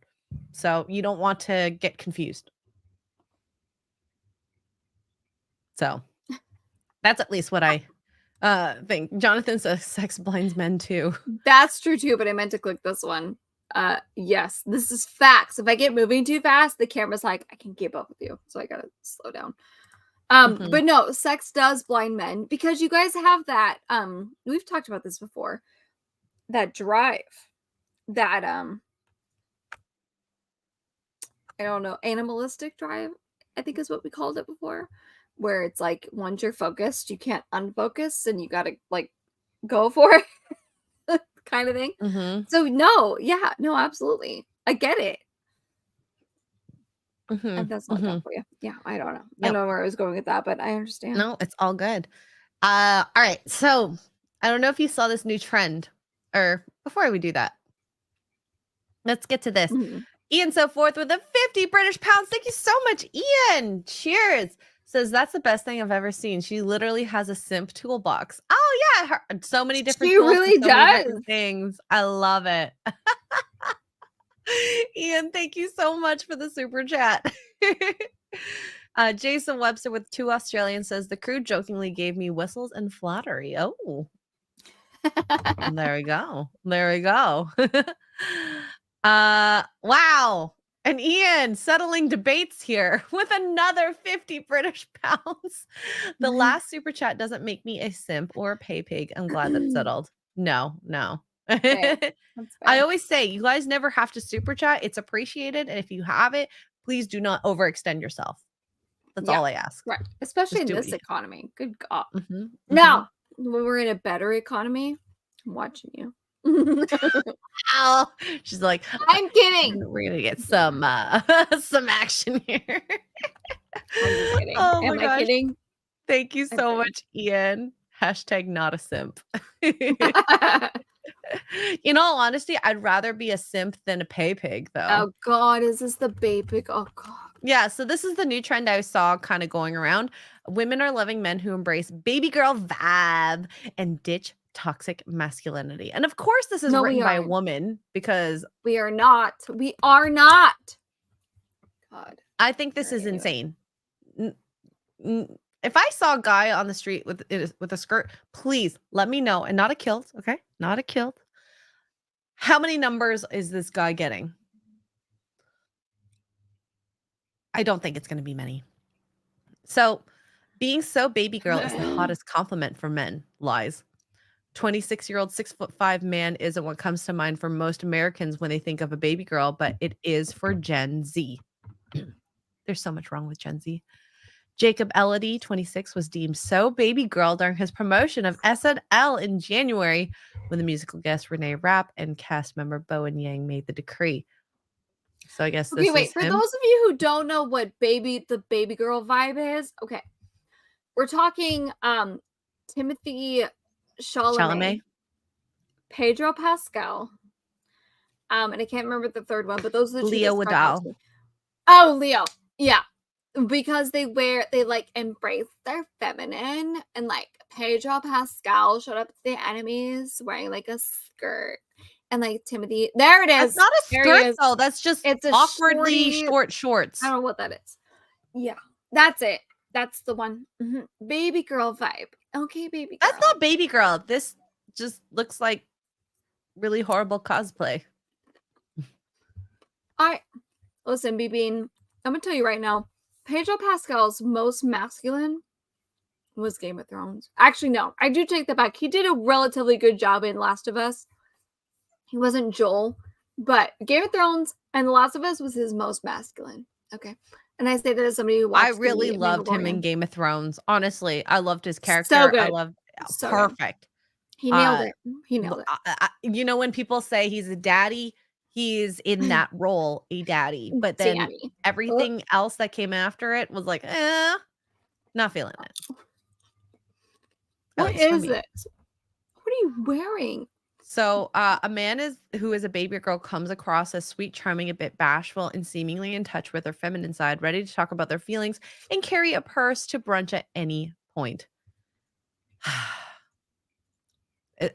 so you don't want to get confused. So that's at least what I think. Jonathan says sex blinds men too. That's true too, but I meant to click this one. Yes, this is facts. If I get moving too fast, the camera's like, I can keep up with you, so I gotta slow down. But no, sex does blind men, because you guys have that, we've talked about this before, that drive, that I don't know, animalistic drive, I think is what we called it before, where it's like, once you're focused, you can't unfocus, and you gotta like go for it kind of thing. So no, absolutely, I get it. And that's not that for you. Yeah, I don't know. I don't know where I was going with that, but I understand. No, it's all good. All right, so I don't know if you saw this new trend, or before we do that, let's get to this. Ian So Forth with the 50 British pounds. Thank you so much, Ian. Cheers. Says that's the best thing I've ever seen. She literally has a simp toolbox. Oh yeah, so many different. She really does things. I love it. Ian, thank you so much for the super chat. Jason Webster with 2 Australians says the crew jokingly gave me whistles and flattery. Oh, there we go. There we go. Wow. And Ian settling debates here with another 50 British pounds. The last super chat doesn't make me a simp or a pay pig. I'm glad that's settled. No. I always say, you guys never have to super chat. It's appreciated. And if you have it, please do not overextend yourself. That's all I ask. Right. Especially in this economy. Good God. Now, when we're in a better economy, I'm watching you. Oh, she's like, I'm kidding. We're gonna get some action here. I'm just kidding. Oh Am my gosh. I kidding? Thank you so much, Ian. # not a simp. In all honesty, I'd rather be a simp than a pay pig, though. Oh God, is this the babe pig? Oh God. Yeah, so this is the new trend I saw kind of going around. Women are loving men who embrace baby girl vibe and ditch toxic masculinity. And of course, this is No, we written by a aren't. woman because We are not. We are not. God. I think this is insane. If I saw a guy on the street with a skirt, please let me know. And not a kilt, okay? Not a kilt. How many numbers is this guy getting? I don't think it's going to be many. So, being so baby girl is the hottest compliment for men. Lies. 26-year-old 6'5" man isn't what comes to mind for most Americans when they think of a baby girl, but it is for Gen Z. There's so much wrong with Gen Z. Jacob Elordi, 26, was deemed so baby girl during his promotion of SNL in January when the musical guest Renee Rapp and cast member Bowen Yang made the decree. So I guess this wait, is for him. those of you who don't know what the baby girl vibe is, okay. We're talking Timothy Chalamet, Pedro Pascal, and I can't remember the third one, but those are the two. Leo Wadal. Oh, Leo. Yeah. Because they like embrace their feminine, and like Pedro Pascal showed up to the enemies wearing like a skirt. And like Timothy, there it is. That's not a skirt though. That's just it's awkwardly short shorts. I don't know what that is. Yeah, that's it. That's the one. Baby girl vibe. Okay, baby girl. That's not baby girl. This just looks like really horrible cosplay. Listen, Bean, I'm gonna tell you right now, Pedro Pascal's most masculine was Game of Thrones. Actually, no, I do take that back. He did a relatively good job in Last of Us. He wasn't Joel, but Game of Thrones and The Last of Us was his most masculine. Okay. And I say that as somebody who watched I really loved him in Game of Thrones. Honestly, I loved his character. So good. I loved perfect. He nailed it. He nailed it. You know, when people say he's a daddy, he's in that role, a daddy. But then everything else that came after it was like, not feeling it. What is it? What are you wearing? So a man who is a baby girl comes across as sweet, charming, a bit bashful, and seemingly in touch with their feminine side, ready to talk about their feelings and carry a purse to brunch at any point.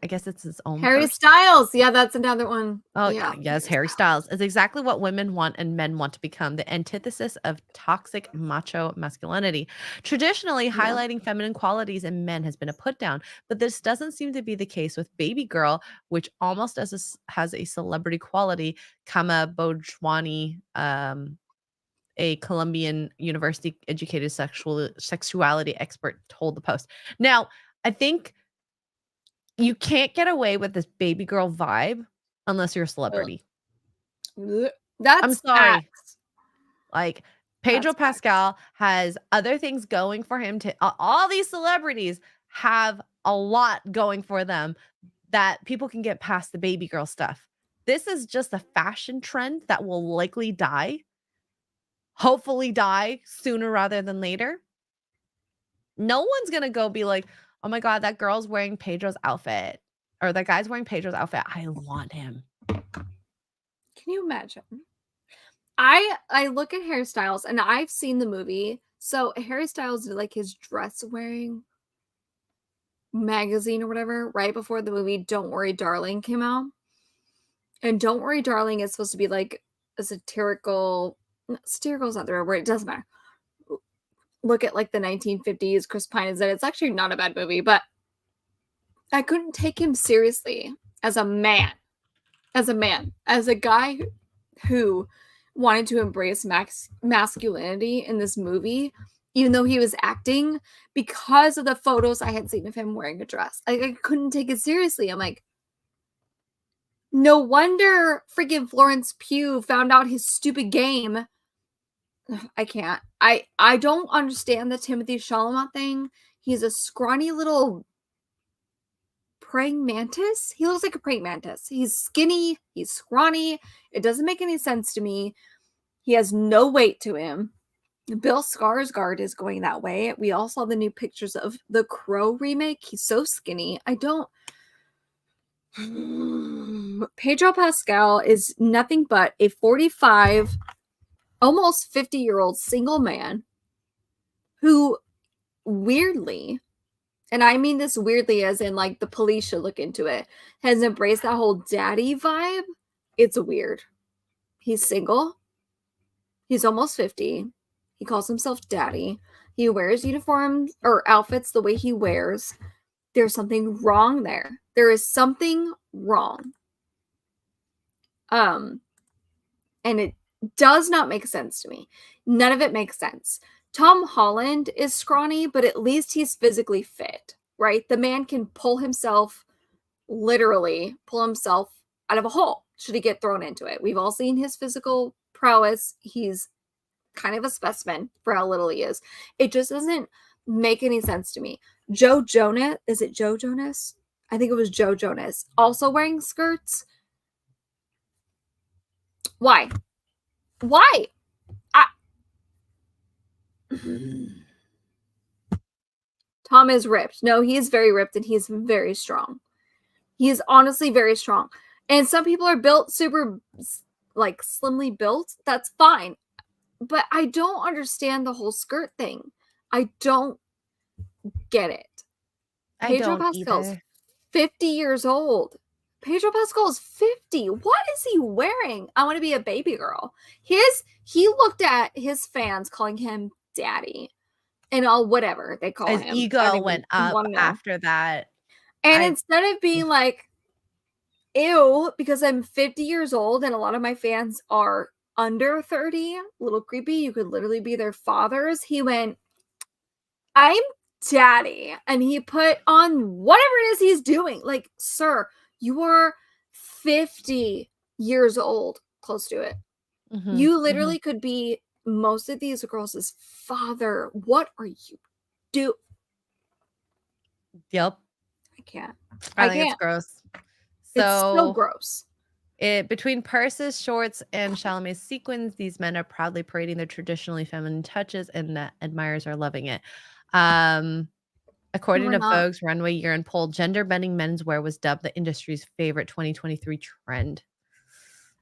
I guess it's his own Harry purse. Styles. Yeah, that's another one. Oh, yeah. Yes, Harry Styles is exactly what women want and men want to become, the antithesis of toxic macho masculinity. Traditionally, highlighting feminine qualities in men has been a put down, but this doesn't seem to be the case with baby girl, which almost has a celebrity quality. Kama Bojwani, a Colombian university educated sexuality expert, told the Post. Now, I think you can't get away with this baby girl vibe unless you're a celebrity. I'm sorry. Facts. Like Pedro Pascal has other things going for him. All these celebrities have a lot going for them that people can get past the baby girl stuff. This is just a fashion trend that will likely die. Hopefully die sooner rather than later. No one's going to go be like, oh my God, that girl's wearing Pedro's outfit. Or that guy's wearing Pedro's outfit. I want him. Can you imagine? I look at Harry Styles, and I've seen the movie. So Harry Styles did like his dress wearing magazine or whatever right before the movie Don't Worry Darling came out. And Don't Worry Darling is supposed to be like a satirical is not the right word, it doesn't matter. Look at like the 1950s, Chris Pine is in it. It's actually not a bad movie, but I couldn't take him seriously as a man. As a guy who wanted to embrace masculinity in this movie, even though he was acting, because of the photos I had seen of him wearing a dress. I couldn't take it seriously. I'm like, no wonder freaking Florence Pugh found out his stupid game. I can't. I don't understand the Timothy Chalamet thing. He's a scrawny little praying mantis. He looks like a praying mantis. He's skinny. He's scrawny. It doesn't make any sense to me. He has no weight to him. Bill Skarsgård is going that way. We all saw the new pictures of the Crow remake. He's so skinny. Pedro Pascal is nothing but a 45, almost 50-year-old single man who weirdly, and I mean this weirdly as in like the police should look into it, has embraced that whole daddy vibe. It's weird. He's single. He's almost 50. He calls himself daddy. He wears uniforms or outfits the way he wears. There's something wrong there. There is something wrong. And it does not make sense to me. None of it makes sense. Tom Holland is scrawny, but at least he's physically fit, right? The man can literally pull himself out of a hole should he get thrown into it. We've all seen his physical prowess. He's kind of a specimen for how little he is. It just doesn't make any sense to me. Joe Jonas, is it Joe Jonas? I think it was Joe Jonas, also wearing skirts. Why? Why? Tom is ripped. No, he is very ripped and he's very strong. He is honestly very strong. And some people are built super, like, slimly built. That's fine. But I don't understand the whole skirt thing. I don't get it. Pedro Pascal's 50 years old. Pedro Pascal is 50. What is he wearing? I want to be a baby girl. He looked at his fans calling him daddy and all whatever they call him. His ego went up after that. And instead of being like, ew, because I'm 50 years old and a lot of my fans are under 30, a little creepy, you could literally be their fathers. He went, I'm daddy. And he put on whatever it is he's doing. Like, sir, you are 50 years old, close to it. Mm-hmm, you literally could be most of these girls' father. What are you doing? Yep. I can't. I think it's gross. It's so gross. Between purses, shorts, and Chalamet's sequins, these men are proudly parading their traditionally feminine touches, and admirers are loving it. According to Vogue's Runway Year End poll, gender-bending menswear was dubbed the industry's favorite 2023 trend.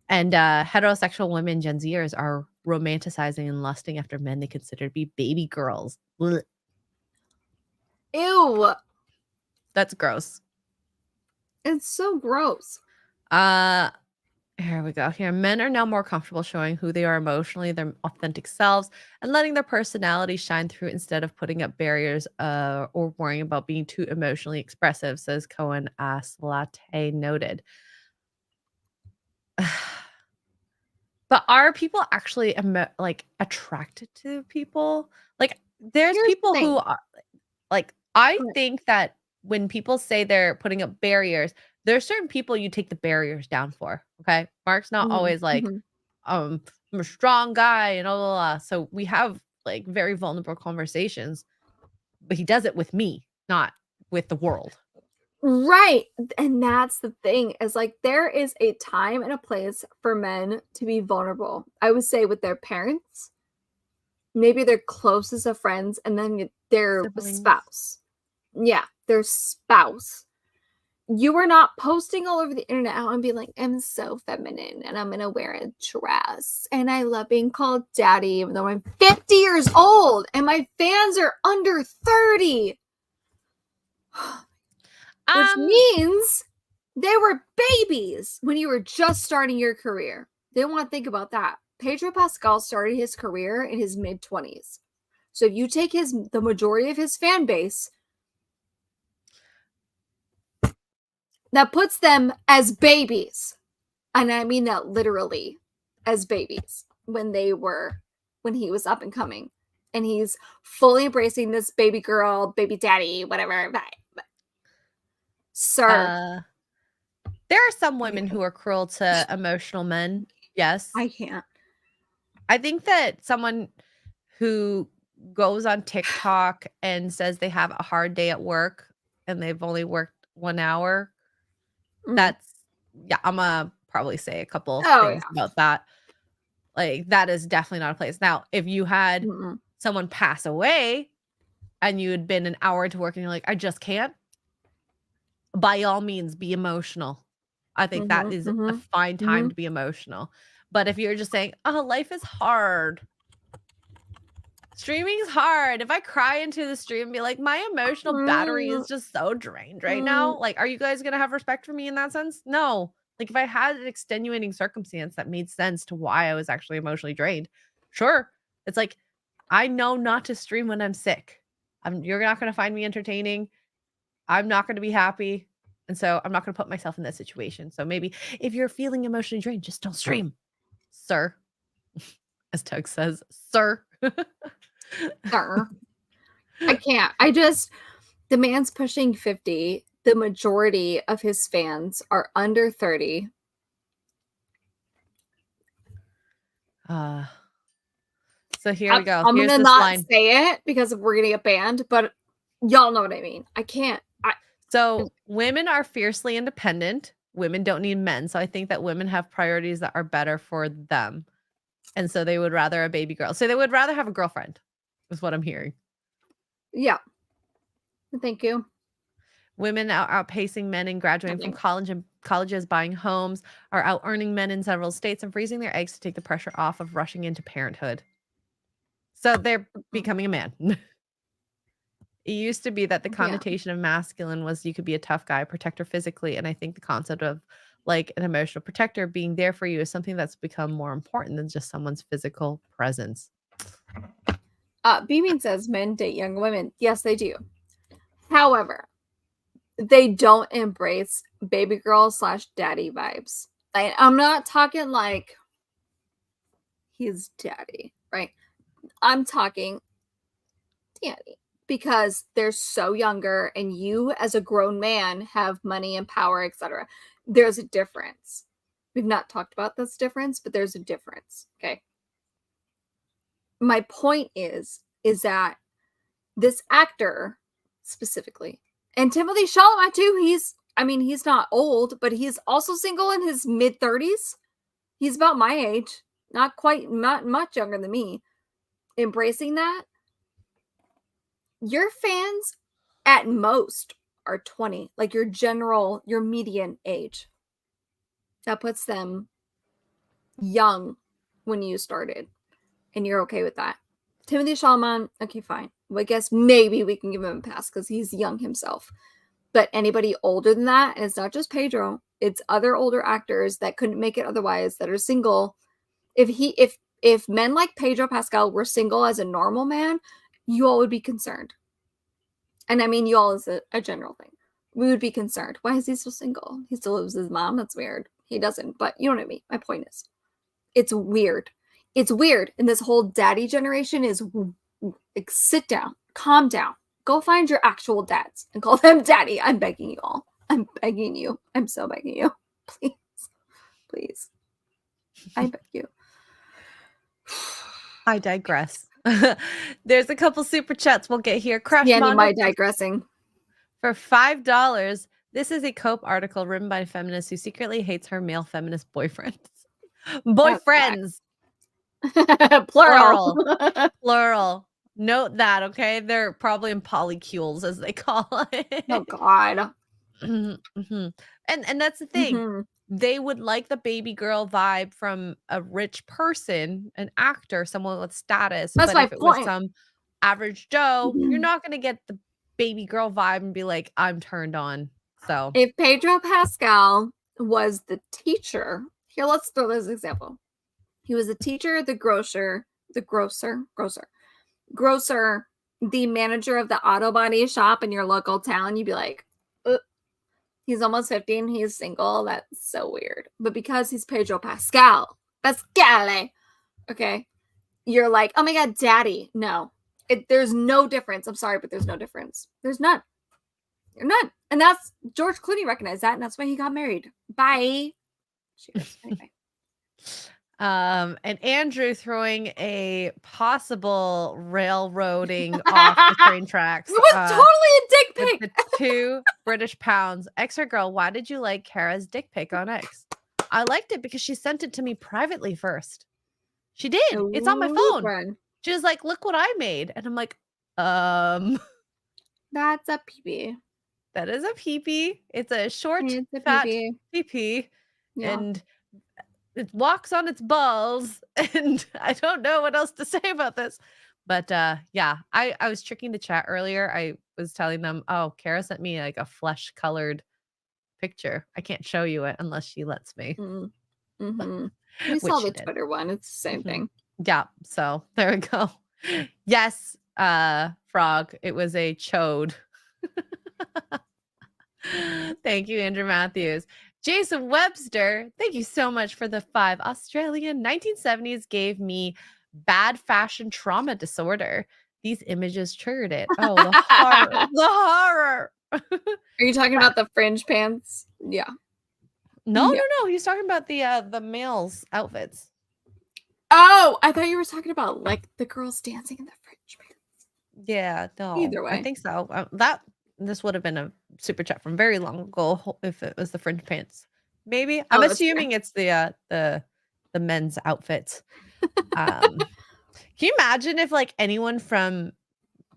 And heterosexual women, Gen Zers, are romanticizing and lusting after men they consider to be baby girls. Blech. Ew. That's gross. It's so gross. Here we go. Here, men are now more comfortable showing who they are emotionally, their authentic selves, and letting their personality shine through instead of putting up barriers or worrying about being too emotionally expressive, says Cohen Aslate noted. But are people actually like attracted to people? Like, there's people who are like, I think that when people say they're putting up barriers, there's certain people you take the barriers down for. Okay. Mark's not always like, I'm a strong guy and blah, blah, blah. So we have like very vulnerable conversations, but he does it with me, not with the world. Right. And that's the thing, is like there is a time and a place for men to be vulnerable. I would say with their parents, maybe their closest of friends, and then their spouse. Yeah, their spouse. You are not posting all over the internet and being like, I'm so feminine and I'm going to wear a dress and I love being called daddy, even though I'm 50 years old and my fans are under 30. Which means they were babies when you were just starting your career. They don't want to think about that. Pedro Pascal started his career in his mid-20s. So if you take the majority of his fan base, that puts them as babies. And I mean that literally, as babies when he was up and coming. And he's fully embracing this baby girl, baby daddy, whatever. Sir. There are some women who are cruel to emotional men. Yes. I can't. I think that someone who goes on TikTok and says they have a hard day at work and they've only worked 1 hour, that's, I'm gonna probably say a couple things about that. Like, that is definitely not a place. Now, if you had someone pass away and you had been an hour to work and you're like, I just can't, by all means, be emotional. I think that is a fine time to be emotional. But if you're just saying, oh, life is hard. Streaming's hard. If I cry into the stream and be like, my emotional battery is just so drained right now. Like, are you guys going to have respect for me in that sense? No. Like, if I had an extenuating circumstance that made sense to why I was actually emotionally drained, sure. It's like, I know not to stream when I'm sick. You're not going to find me entertaining. I'm not going to be happy. And so I'm not going to put myself in that situation. So maybe if you're feeling emotionally drained, just don't stream, sir. As Tug says, sir. Sir. I can't. The man's pushing 50. The majority of his fans are under 30. So here we go. I'm Here's gonna this not line. say it because we're gonna get banned, but y'all know what I mean. I can't. So women are fiercely independent. Women don't need men. So I think that women have priorities that are better for them. And so they would rather a baby girl. So they would rather have a girlfriend, is what I'm hearing. Yeah. Thank you. Women are outpacing men in graduating from college and colleges, buying homes, are out earning men in several states and freezing their eggs to take the pressure off of rushing into parenthood. So they're becoming a man. It used to be that the connotation of masculine was you could be a tough guy, protector physically. And I think the concept of like an emotional protector being there for you is something that's become more important than just someone's physical presence. Beaming says men date young women. Yes, they do. However, they don't embrace baby girl / daddy vibes. I'm not talking like he's daddy, right? I'm talking daddy because they're so younger and you as a grown man have money and power, etc. There's a difference. We've not talked about this difference, but there's a difference. Okay. My point is that this actor specifically, and Timothy Chalamet too, he's not old, but he's also single in his mid-30s. He's about my age, not much younger than me. Embracing that, your fans at most are 20, like your median age. That puts them young when you started, and you're okay with that. Timothy Chalamet, okay, fine. Well, I guess maybe we can give him a pass because he's young himself. But anybody older than that, and it's not just Pedro, it's other older actors that couldn't make it otherwise that are single. If men like Pedro Pascal were single as a normal man, you all would be concerned. And I mean you all as a general thing. We would be concerned. Why is he still single? He still lives with his mom. That's weird. He doesn't, but you know what I mean. My point is, it's weird. It's weird. And this whole daddy generation is like, sit down, calm down. Go find your actual dads and call them daddy. I'm begging you all. I'm begging you. I'm so begging you. Please. Please. I beg you. I digress. There's a couple super chats we'll get here. Crash my digressing. For $5, this is a Cope article written by a feminist who secretly hates her male feminist boyfriends. Boyfriends. Plural. Plural. Note that, okay? They're probably in polycules, as they call it. Oh, God. And that's the thing. They would like the baby girl vibe from a rich person, an actor, someone with status. That's but my if it point. was some average Joe, you're not going to get the baby girl vibe and be like, I'm turned on. So if Pedro Pascal was the teacher, here, let's throw this example. He was the teacher, the grocer, the manager of the auto body shop in your local town, you'd be like, he's almost 50 and he's single. That's so weird. But because he's Pedro Pascal, okay, you're like, oh my God, daddy. No, there's no difference. I'm sorry, but there's no difference. There's none. You're none. And that's George Clooney recognized that, and that's why he got married. Bye. Cheers. Anyway. And Andrew throwing a possible railroading off the train tracks. It was totally a dick pic. The 2 British pounds. X girl, why did you like Kara's dick pic on X? I liked it because she sent it to me privately first. She did. It's on my phone. Friend. She was like, look what I made. And I'm like, That's a PB. That is a peepee. It's a short, It's a fat peepee. peepee, Yeah. and it walks on its balls. And I don't know what else to say about this. But yeah, I was tricking the chat earlier. I was telling them, oh, Kara sent me like a flesh colored picture. I can't show you it unless she lets me. Mm-hmm. We Which saw she the did. Twitter one. It's the same Mhm. thing. Yeah, so there we go. Yes, Frog, it was a chode. Thank you, Andrew Matthews. Jason Webster, thank you so much for the 5. Australian 1970s gave me bad fashion trauma disorder. These images triggered it. Oh, the horror. The horror. Are you talking about the fringe pants? Yeah. No, Yeah. no, no. He's talking about the males' outfits. Oh, I thought you were talking about like the girls dancing in the fringe pants. Yeah, no. Either way. I think so. This would have been a super chat from very long ago if it was the fringe pants. Maybe. I'm that's assuming it's the men's outfits. Can you imagine if like anyone from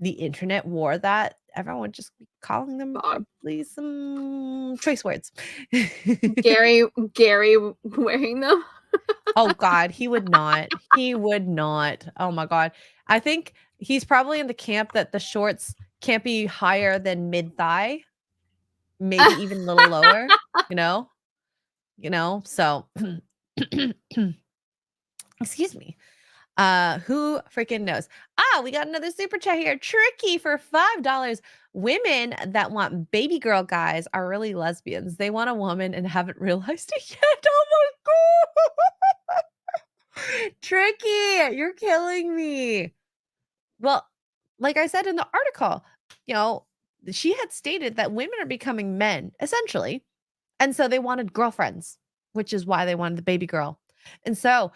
the internet wore that? Everyone would just be calling them probably some choice words. Gary wearing them. Oh God, he would not. He would not. Oh my God. I think he's probably in the camp that the shorts can't be higher than mid-thigh, maybe even a little lower, you know? So excuse me. Who freaking knows? We got another super chat here. Tricky for $5. Women that want baby girl guys are really lesbians. They want a woman and haven't realized it yet. Oh my God. Tricky, you're killing me. Well, like I said in the article, she had stated that women are becoming men, essentially. And so they wanted girlfriends, which is why they wanted the baby girl. And so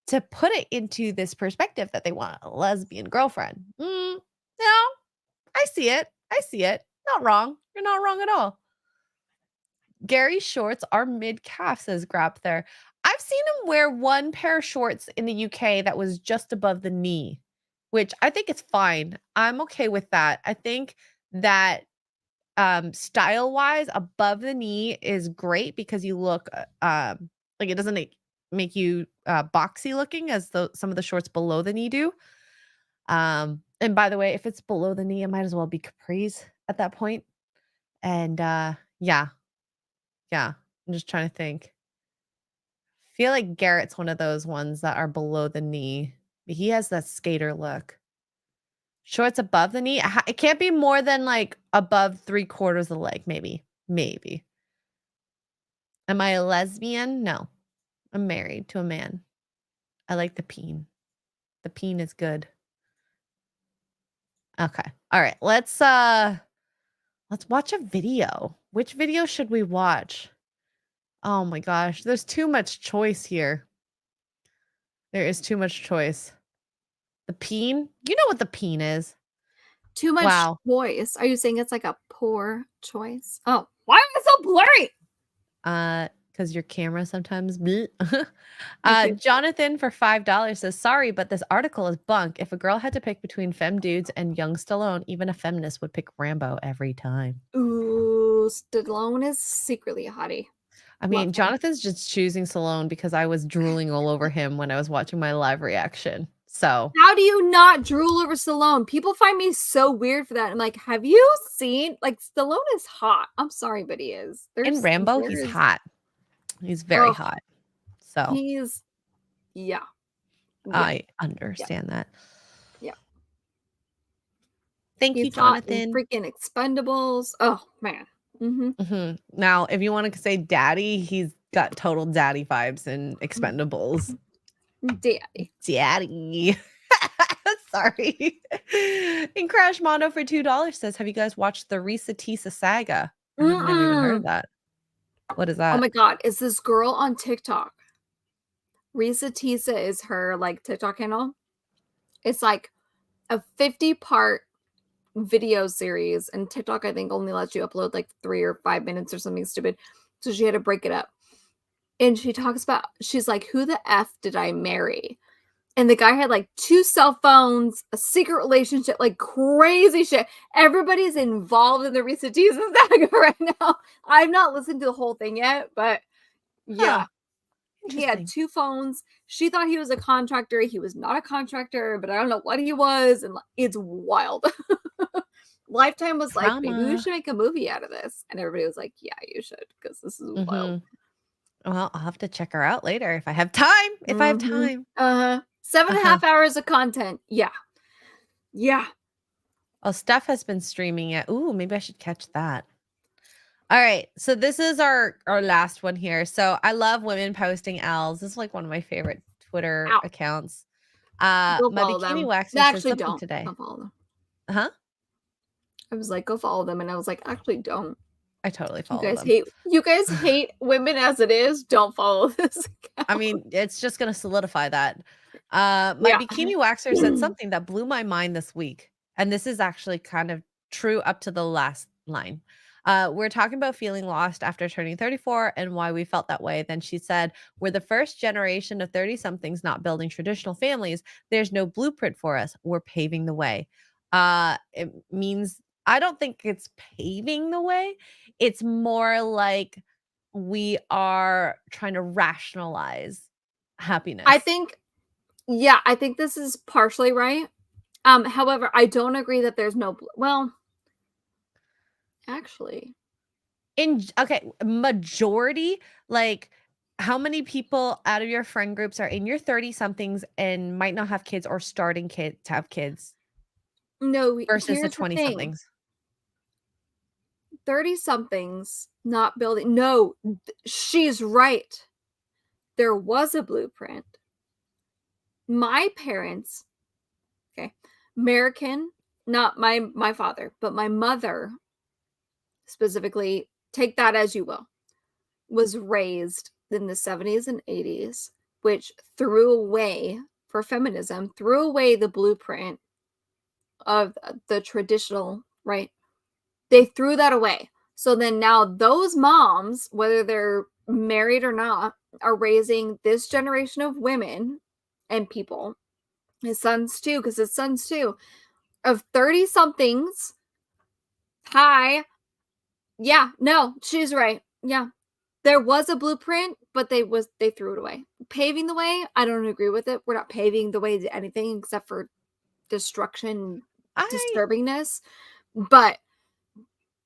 to put it into this perspective that they want a lesbian girlfriend, I see it. Not wrong. You're not wrong at all. Gary's shorts are mid-calf, says Grab there. I've seen him wear one pair of shorts in the UK that was just above the knee, which I think is fine. I'm okay with that. I think that style-wise, above the knee is great because you look like it doesn't make you boxy looking as some of the shorts below the knee do. And by the way, if it's below the knee, it might as well be capris at that point. And yeah, I'm just trying to think. Feel like Garrett's one of those ones that are below the knee. He has that skater look. Shorts above the knee. It can't be more than like above 3/4 of the leg, maybe. Am I a lesbian? No. I'm married to a man. I like the peen. The peen is good. Okay. All right. Let's watch a video. Which video should we watch? Oh my gosh, there's too much choice here. There is too much choice. The peen? You know what the peen is. Too much Wow. choice. Are you saying it's like a poor choice? Oh, why am I so blurry? Because your camera sometimes Jonathan for $5 says, sorry, but this article is bunk. If a girl had to pick between femme dudes and young Stallone, even a feminist would pick Rambo every time. Ooh, Stallone is secretly a hottie. I mean, Jonathan's just choosing Stallone because I was drooling all over him when I was watching my live reaction. So how do you not drool over Stallone? People find me so weird for that. I'm like, have you seen Stallone is hot. I'm sorry, but he is. In Rambo, he's hot. He's very hot. So he's I understand that. Yeah. Thank you, Jonathan. Freaking Expendables. Oh man. Now, if you want to say daddy, he's got total daddy vibes in Expendables. Daddy. Sorry. And Crash Mondo for $2 says, have you guys watched the Risa Tisa saga? I've never even heard of that. What is that? Oh my God. Is this girl on TikTok? Risa Tisa is her TikTok handle. It's like a 50-part video series, and TikTok I think only lets you upload 3 or 5 minutes or something stupid. So she had to break it up. And she talks about, she's like, who the F did I marry? And the guy had like 2 cell phones, a secret relationship, like crazy shit. Everybody's involved in the recent Jesus saga right now. I've not listened to the whole thing yet, but yeah. He had 2 phones. She thought he was a contractor. He was not a contractor, but I don't know what he was. And it's wild. Lifetime was like, maybe we should make a movie out of this. And everybody was like, yeah, you should, because this is wild. Well, I'll have to check her out later if I have time. If I have time. 7.5 hours of content. Yeah. Yeah. Oh, Steph has been streaming it. Ooh, maybe I should catch that. All right. So this is our last one here. So I love women posting L's. This is like one of my favorite Twitter accounts. My bikini waxer said something today. Don't follow them. Huh? I was like, go follow them. And I was like, actually, don't. I totally follow them. You guys hate women as it is. Don't follow this account. I mean, it's just going to solidify that. My bikini waxer said something that blew my mind this week. And this is actually kind of true up to the last line. We're talking about feeling lost after turning 34 and why we felt that way. Then she said, we're the first generation of 30-somethings not building traditional families. There's no blueprint for us. We're paving the way. It means, I don't think it's paving the way. It's more like we are trying to rationalize happiness. I think this is partially right. However, I don't agree that there's no, well, actually. Majority, like how many people out of your friend groups are in your 30-somethings and might not have kids or starting to have kids? No, versus the 20-somethings. 30-somethings not building. No, she's right. There was a blueprint. My parents, okay, American, not my father, but my mother specifically, take that as you will, was raised in the 70s and 80s, which threw away, for feminism, threw away the blueprint of the traditional, right? They threw that away. So then now those moms, whether they're married or not, are raising this generation of women and people, his sons too, because his sons too, of 30-somethings. Hi. Yeah, no, she's right. Yeah. There was a blueprint, but they threw it away. Paving the way, I don't agree with it. We're not paving the way to anything except for destruction, disturbingness. But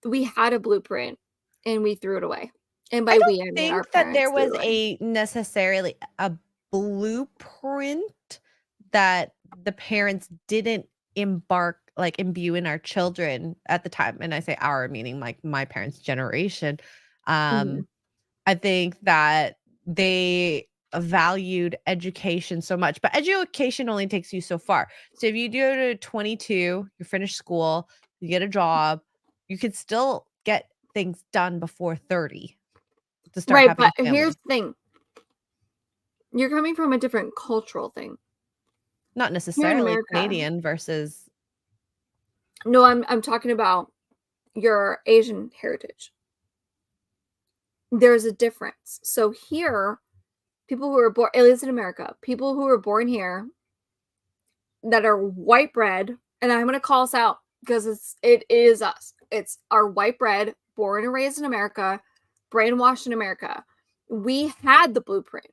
we had a blueprint and we threw it away. And by we, I mean our parents. I don't think that there was necessarily a blueprint that the parents didn't imbue in our children at the time. And I say our, meaning like my parents' generation. I think that they valued education so much, but education only takes you so far. So if you do it at 22, you finish school, you get a job, you could still get things done before 30 to start right, having but here's the thing. You're coming from a different cultural thing. Not necessarily Canadian versus. No, I'm talking about your Asian heritage. There's a difference. So here, people who are born, at least in America, people who are born here that are white bread, and I'm going to call us out because it is us. It's our white bread, born and raised in America, brainwashed in America. We had the blueprint.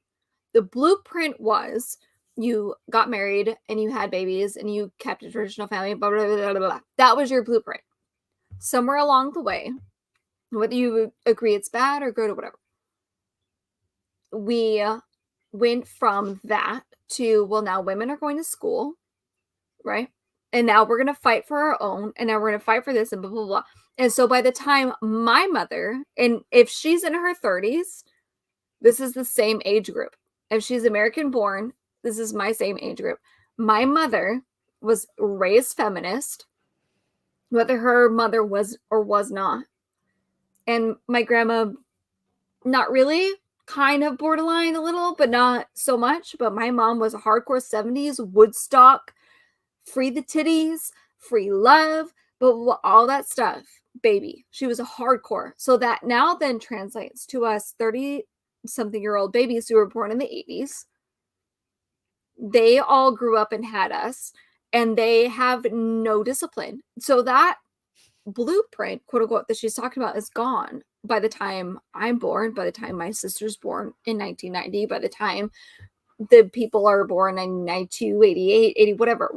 The blueprint was you got married and you had babies and you kept a traditional family, blah, blah, blah, blah, blah. That was your blueprint. Somewhere along the way, whether you agree it's bad or good or whatever, we went from that to, well, now women are going to school, right? And now we're going to fight for our own, and now we're going to fight for this and blah, blah, blah. And so by the time my mother, and if she's in her 30s, this is the same age group. If she's American born, this is my same age group. My mother was raised feminist, whether her mother was or was not. And my grandma, not really, kind of borderline a little, but not so much. But my mom was a hardcore 70s, Woodstock, free the titties, free love, but all that stuff, baby. She was a hardcore. So that now then translates to us 30-something-year-old babies who were born in the 80s. They all grew up and had us, and they have no discipline. So that blueprint, quote unquote, that she's talking about is gone by the time I'm born, by the time my sister's born in 1990, by the time the people are born in 92, 88, 80, whatever.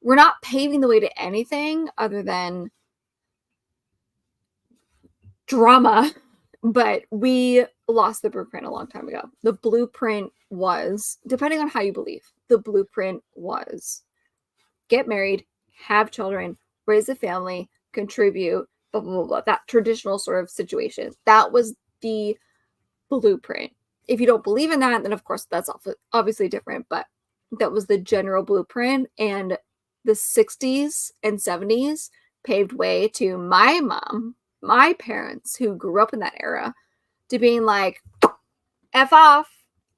We're not paving the way to anything other than drama, but we lost the blueprint a long time ago. The blueprint was, depending on how you believe, the blueprint was get married, have children, raise a family, contribute, blah, blah, blah, blah. That traditional sort of situation. That was the blueprint. If you don't believe in that, then of course that's obviously different, but that was the general blueprint. And the 60s and 70s paved way to my mom, my parents who grew up in that era, to being like, F off.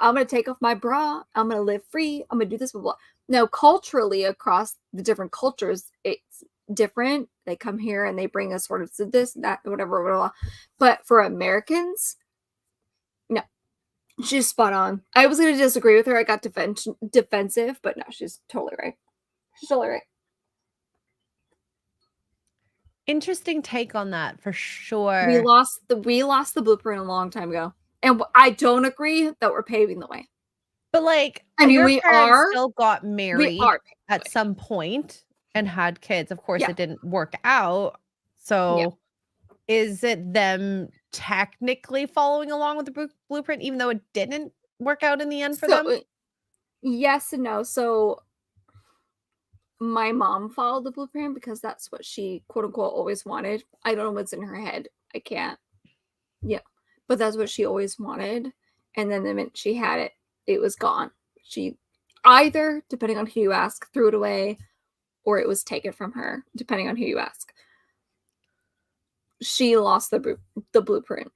I'm going to take off my bra. I'm going to live free. I'm going to do this, blah, blah. Now, culturally, across the different cultures, it's different. They come here and they bring us sort of this, that, whatever, blah, blah. But for Americans, no, she's spot on. I was going to disagree with her. I got defensive, but no, she's totally right. She's totally right. Interesting take on that for sure. We lost the blueprint a long time ago, and I don't agree that we're paving the way. But like, I mean, your we parents are still got married we are at some point and had kids. Of course, Yeah. it didn't work out. So, Yeah. is it them technically following along with the blueprint, even though it didn't work out in the end for them? Yes and no. So, my mom followed the blueprint because that's what she, quote unquote, always wanted. I don't know what's in her head. I can't. Yeah. But that's what she always wanted. And then the minute she had it, it was gone. She either, depending on who you ask, threw it away, or it was taken from her, depending on who you ask. She lost the blueprint.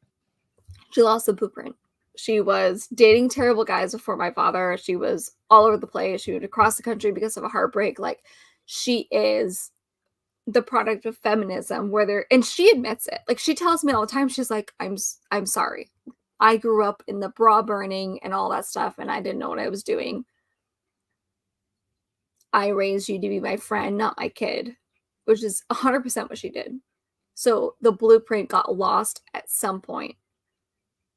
She lost the blueprint. She was dating terrible guys before my father. She was all over the place. She moved across the country because of a heartbreak. Like, she is the product of feminism, and she admits it. Like, she tells me all the time, she's like, I'm sorry. I grew up in the bra burning and all that stuff, and I didn't know what I was doing. I raised you to be my friend, not my kid, which is 100% what she did. So the blueprint got lost at some point.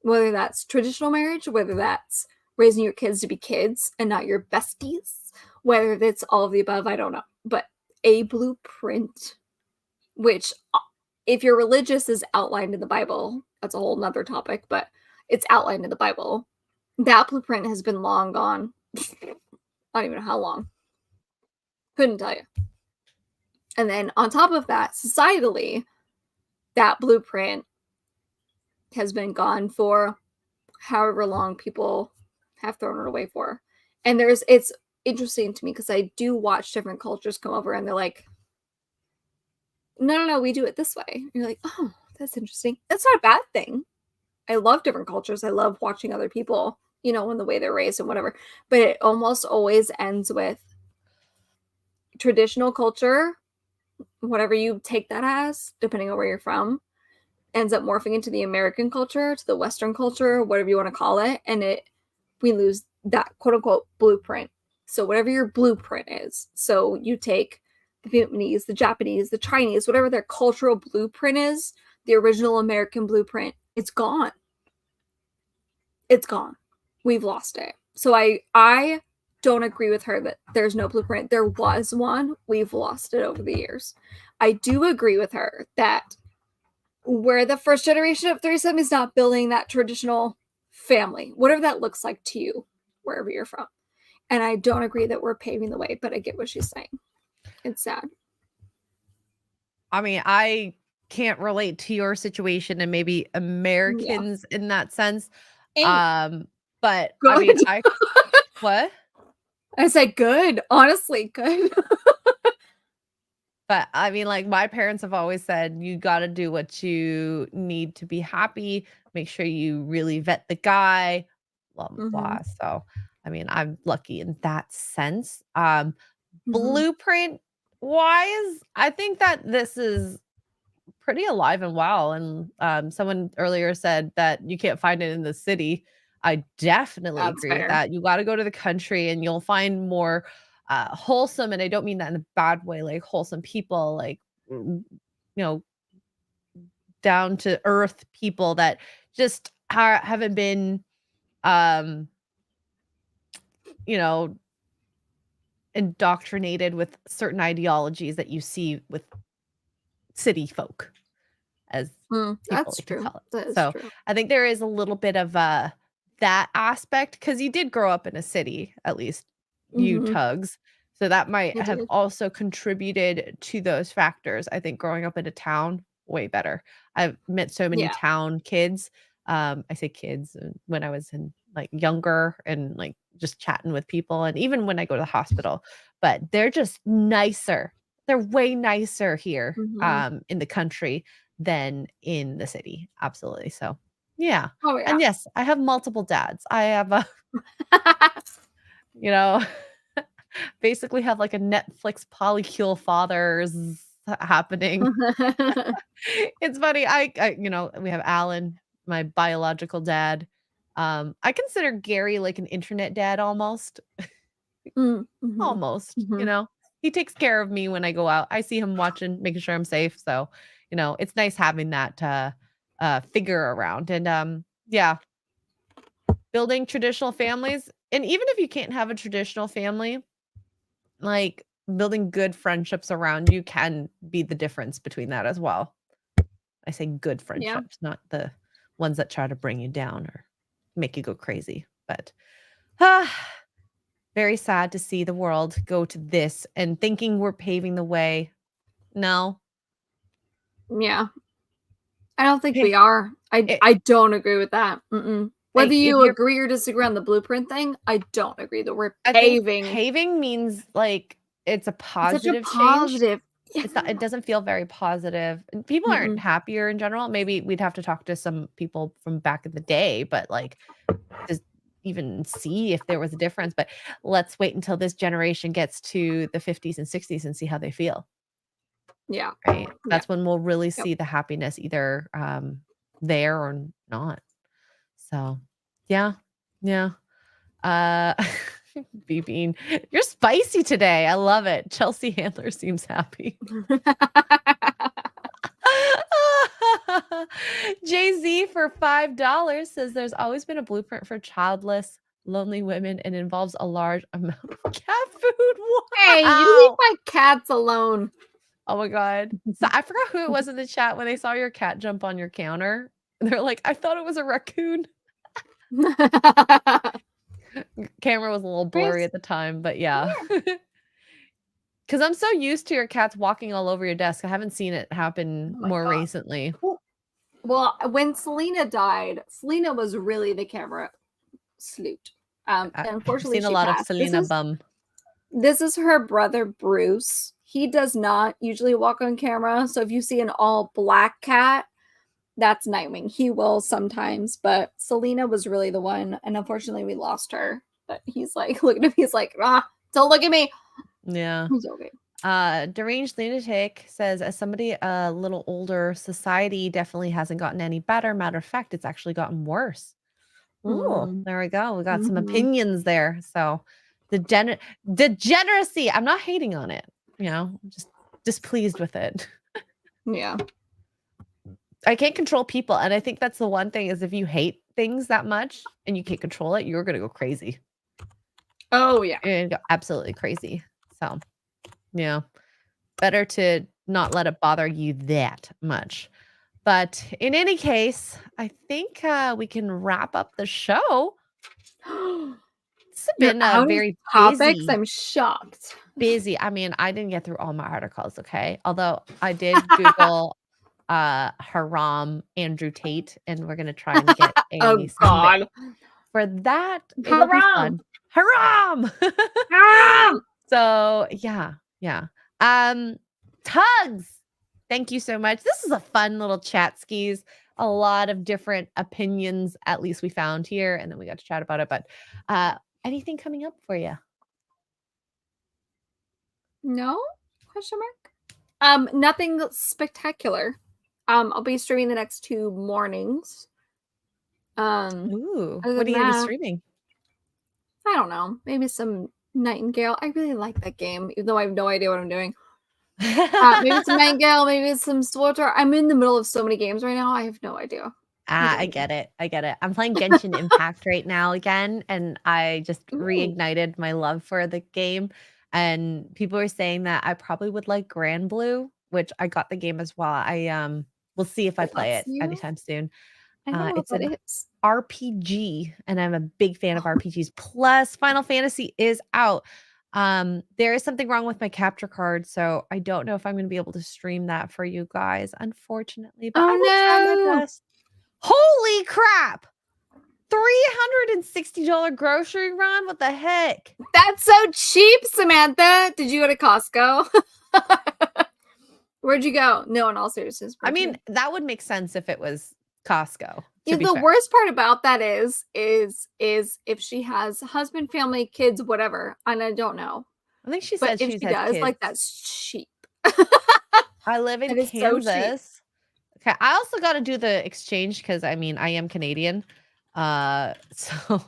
Whether that's traditional marriage, whether that's raising your kids to be kids and not your besties, whether that's all of the above, I don't know. But a blueprint, which if you're religious is outlined in the Bible, that's a whole nother topic, but it's outlined in the Bible. That blueprint has been long gone. I don't even know how long. Couldn't tell you. And then on top of that, societally, that blueprint has been gone for however long people have thrown it away for. And it's interesting to me because I do watch different cultures come over and they're like, no, we do it this way. And you're like, oh, that's interesting. That's not a bad thing. I love different cultures. I love watching other people, and the way they're raised and whatever. But it almost always ends with traditional culture, whatever you take that as, depending on where you're from, ends up morphing into the American culture, to the Western culture, whatever you want to call it. And we lose that quote unquote blueprint. So whatever your blueprint is. So you take the Vietnamese, the Japanese, the Chinese, whatever their cultural blueprint is, the original American blueprint, it's gone. It's gone. We've lost it. So I don't agree with her that there's no blueprint. There was one. We've lost it over the years. I do agree with her that where the first generation of 37 is not building that traditional family, whatever that looks like to you, wherever you're from. And I don't agree that we're paving the way, but I get what she's saying. It's sad. I mean, I can't relate to your situation and maybe Americans in that sense. But good. I mean, what? I said good, honestly, good. But I mean, like, my parents have always said, you got to do what you need to be happy. Make sure you really vet the guy, blah, blah, blah. So, I mean, I'm lucky in that sense. Blueprint wise, I think that this is pretty alive and well. And someone earlier said that you can't find it in the city. I definitely That's agree with fair. that. You got to go to the country and you'll find more wholesome, and I don't mean that in a bad way, like wholesome people, like, you know, down to earth people that just haven't been, um, you know, indoctrinated with certain ideologies that you see with city folk, as people That's like to true. call it. That is So true. I think there is a little bit of that aspect, because you did grow up in a city, at least you Mhm. tugs. So that might I have did. also contributed to those factors. I think growing up in a town, way better. I've met so many Yeah. town kids. I say kids when I was in like younger and like just chatting with people, and even when I go to the hospital, but they're just nicer. They're way nicer here Mhm. in the country than in the city. Absolutely. So, yeah. Oh, yeah. And yes, I have multiple dads. I have a, you know, basically have like a Netflix polycule fathers happening. It's funny. We have Alan, my biological dad. I consider Gary like an internet dad almost. Mhm. Almost, Mhm. he takes care of me when I go out. I see him watching, making sure I'm safe. So, it's nice having that figure around. And yeah, building traditional families. And even if you can't have a traditional family, like building good friendships around you can be the difference between that as well. I say good Yeah. friendships, not the ones that try to bring you down or make you go crazy. But very sad to see the world go to this and thinking we're paving the way. No. Yeah. I don't think Yeah, we are. it I don't agree with that. Whether like, if you you're agree or disagree on the blueprint thing, I don't agree that we're I think paving. paving means, like, it's a Such a positive change. positive. Yeah. It doesn't feel very positive, and people aren't Mm-mm. happier in general. Maybe we'd have to talk to some people from back in the day, but, like, just even see if there was a difference, but let's wait until this generation gets to the 50s and 60s and see how they feel, Yeah. right? Yeah. That's when we'll really Yep. see the happiness either, there or not. So, yeah. Yeah. Uh, Bean, you're spicy today. I love it. Chelsea Handler seems happy. Jay-Z for $5 says there's always been a blueprint for childless, lonely women and involves a large amount of cat food. Hey, you leave Wow. my cats alone. Oh my God. So I forgot who it was in the chat when they saw your cat jump on your counter. They're like, I thought it was a raccoon. Camera was a little blurry Chris, at the time, but yeah. Because I'm so used to your cats walking all over your desk. I haven't seen it happen oh my more God. recently. Well, when Selena died, Selena was really the camera sleut. I've Unfortunately, seen a she lot of passed. Selena bum. This is her brother, Bruce. He does not usually walk on camera. So if you see an all black cat, that's Nightwing. He will sometimes, but Selena was really the one. And unfortunately, we lost her. But he's like, look at him. He's like, don't look at me. Yeah. He's okay. Deranged Lunatic says, as somebody a little older, society definitely hasn't gotten any better. Matter of fact, it's actually gotten worse. Ooh, there we go. We got some opinions there. So degeneracy. I'm not hating on it. I'm just displeased with it. Yeah. I can't control people. And I think that's the one thing is if you hate things that much and you can't control it, you're going to go crazy. Oh, yeah. You're going to go absolutely crazy. So, yeah, better to not let it bother you that much. But in any case, I think we can wrap up the show. It's You're been out of very topics. busy. I'm shocked. Busy. I mean, I didn't get through all my articles, okay? Although I did Google Haram Andrew Tate, and we're gonna try and get a Oh, God. for that. It'll be Haram. fun. Haram. Haram. So yeah. Tugs. Thank you so much. This is a fun little chat skis. A lot of different opinions, at least we found here, and then we got to chat about it. But anything coming up for you? No? Question mark? Nothing spectacular. I'll be streaming the next 2 mornings. Ooh, other what are than you gonna be that, streaming? I don't know. Maybe some Nightingale. I really like that game, even though I have no idea what I'm doing. Maybe some Nightingale, maybe some Swatter. I'm in the middle of so many games right now. I have no idea. I get it. I get it. I'm playing Genshin Impact right now again, and I just Ooh. reignited my love for the game. And people are saying that I probably would like Grand Blue, which I got the game as well. We'll see if I play it That's new? anytime soon. I don't know what It's that an is. RPG, and I'm a big fan of RPGs. Plus, Final Fantasy is out. There is something wrong with my capture card, so I don't know if I'm going to be able to stream that for you guys, unfortunately. But I will try my Oh, no. best. Holy crap! $360 grocery run? What the heck? That's so cheap, Samantha. Did you go to Costco? Where'd you go? No, in all seriousness. I mean, that would make sense if it was Costco. Yeah, the worst part about that is if she has husband, family, kids, whatever, and I don't know. I think she But said if she she has does, kids. like, that's cheap. I live in That is so cheap. Kansas. Okay, I also got to do the exchange because I mean I am Canadian, so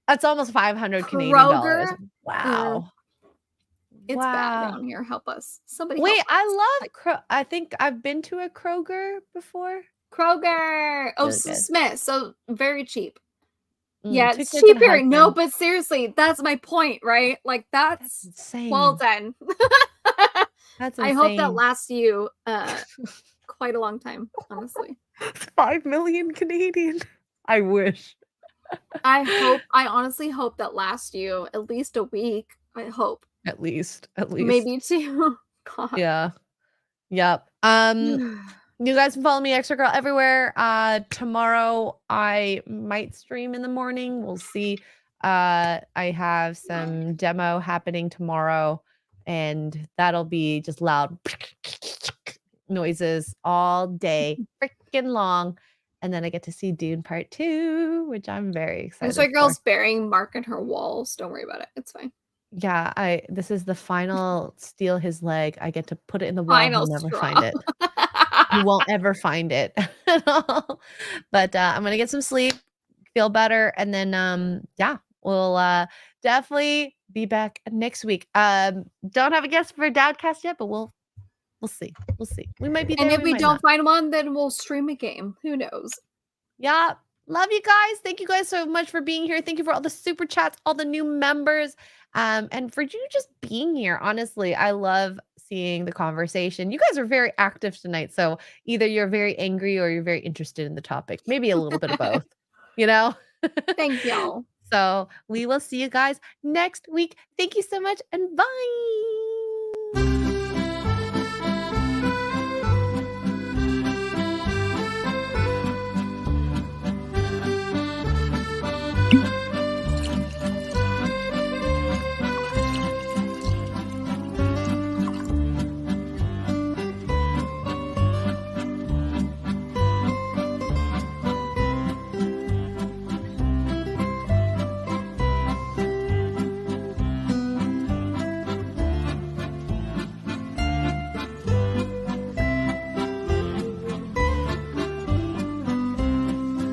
that's almost 500 Canadian dollars. Kroger? Wow, It's bad wow. down here. Help us. Somebody Wait, help us. I love. I think I've been to a Kroger before. Kroger. Oh, Really good. Smith. So very cheap. Mm, Yeah, two it's kids and a cheaper. No, husband. but seriously, that's my point, right? Like that's insane. well done. That's I hope that insane. lasts you quite a long time, honestly. 5 million Canadian. I wish. I honestly hope that lasts you at least a week. I hope. At least. Maybe 2. God. Yeah. Yep. You guys can follow me, Extra Girl, everywhere. Tomorrow I might stream in the morning. We'll see. I have some demo happening tomorrow, and that'll be just loud noises all day, freaking long. And then I get to see Dune Part 2, which I'm very excited Extra for. Girl's burying Mark in her walls. Don't worry about it. It's fine. Yeah, this is the final steal his leg. I get to put it in the wall. Final He'll never straw. find it. You won't ever find it at all. But I'm gonna get some sleep, feel better, and then yeah, we'll definitely be back next week. Don't have a guest for Dowdcast yet, but we'll see. We'll see. We might be there. And if we might don't not. find one, then we'll stream a game. Who knows? Yeah. Love you guys. Thank you guys so much for being here. Thank you for all the super chats, all the new members, and for you just being here. Honestly, I love seeing the conversation. You guys are very active tonight. So either you're very angry or you're very interested in the topic. Maybe a little bit of both, you know? Thank y'all. So we will see you guys next week. Thank you so much and bye.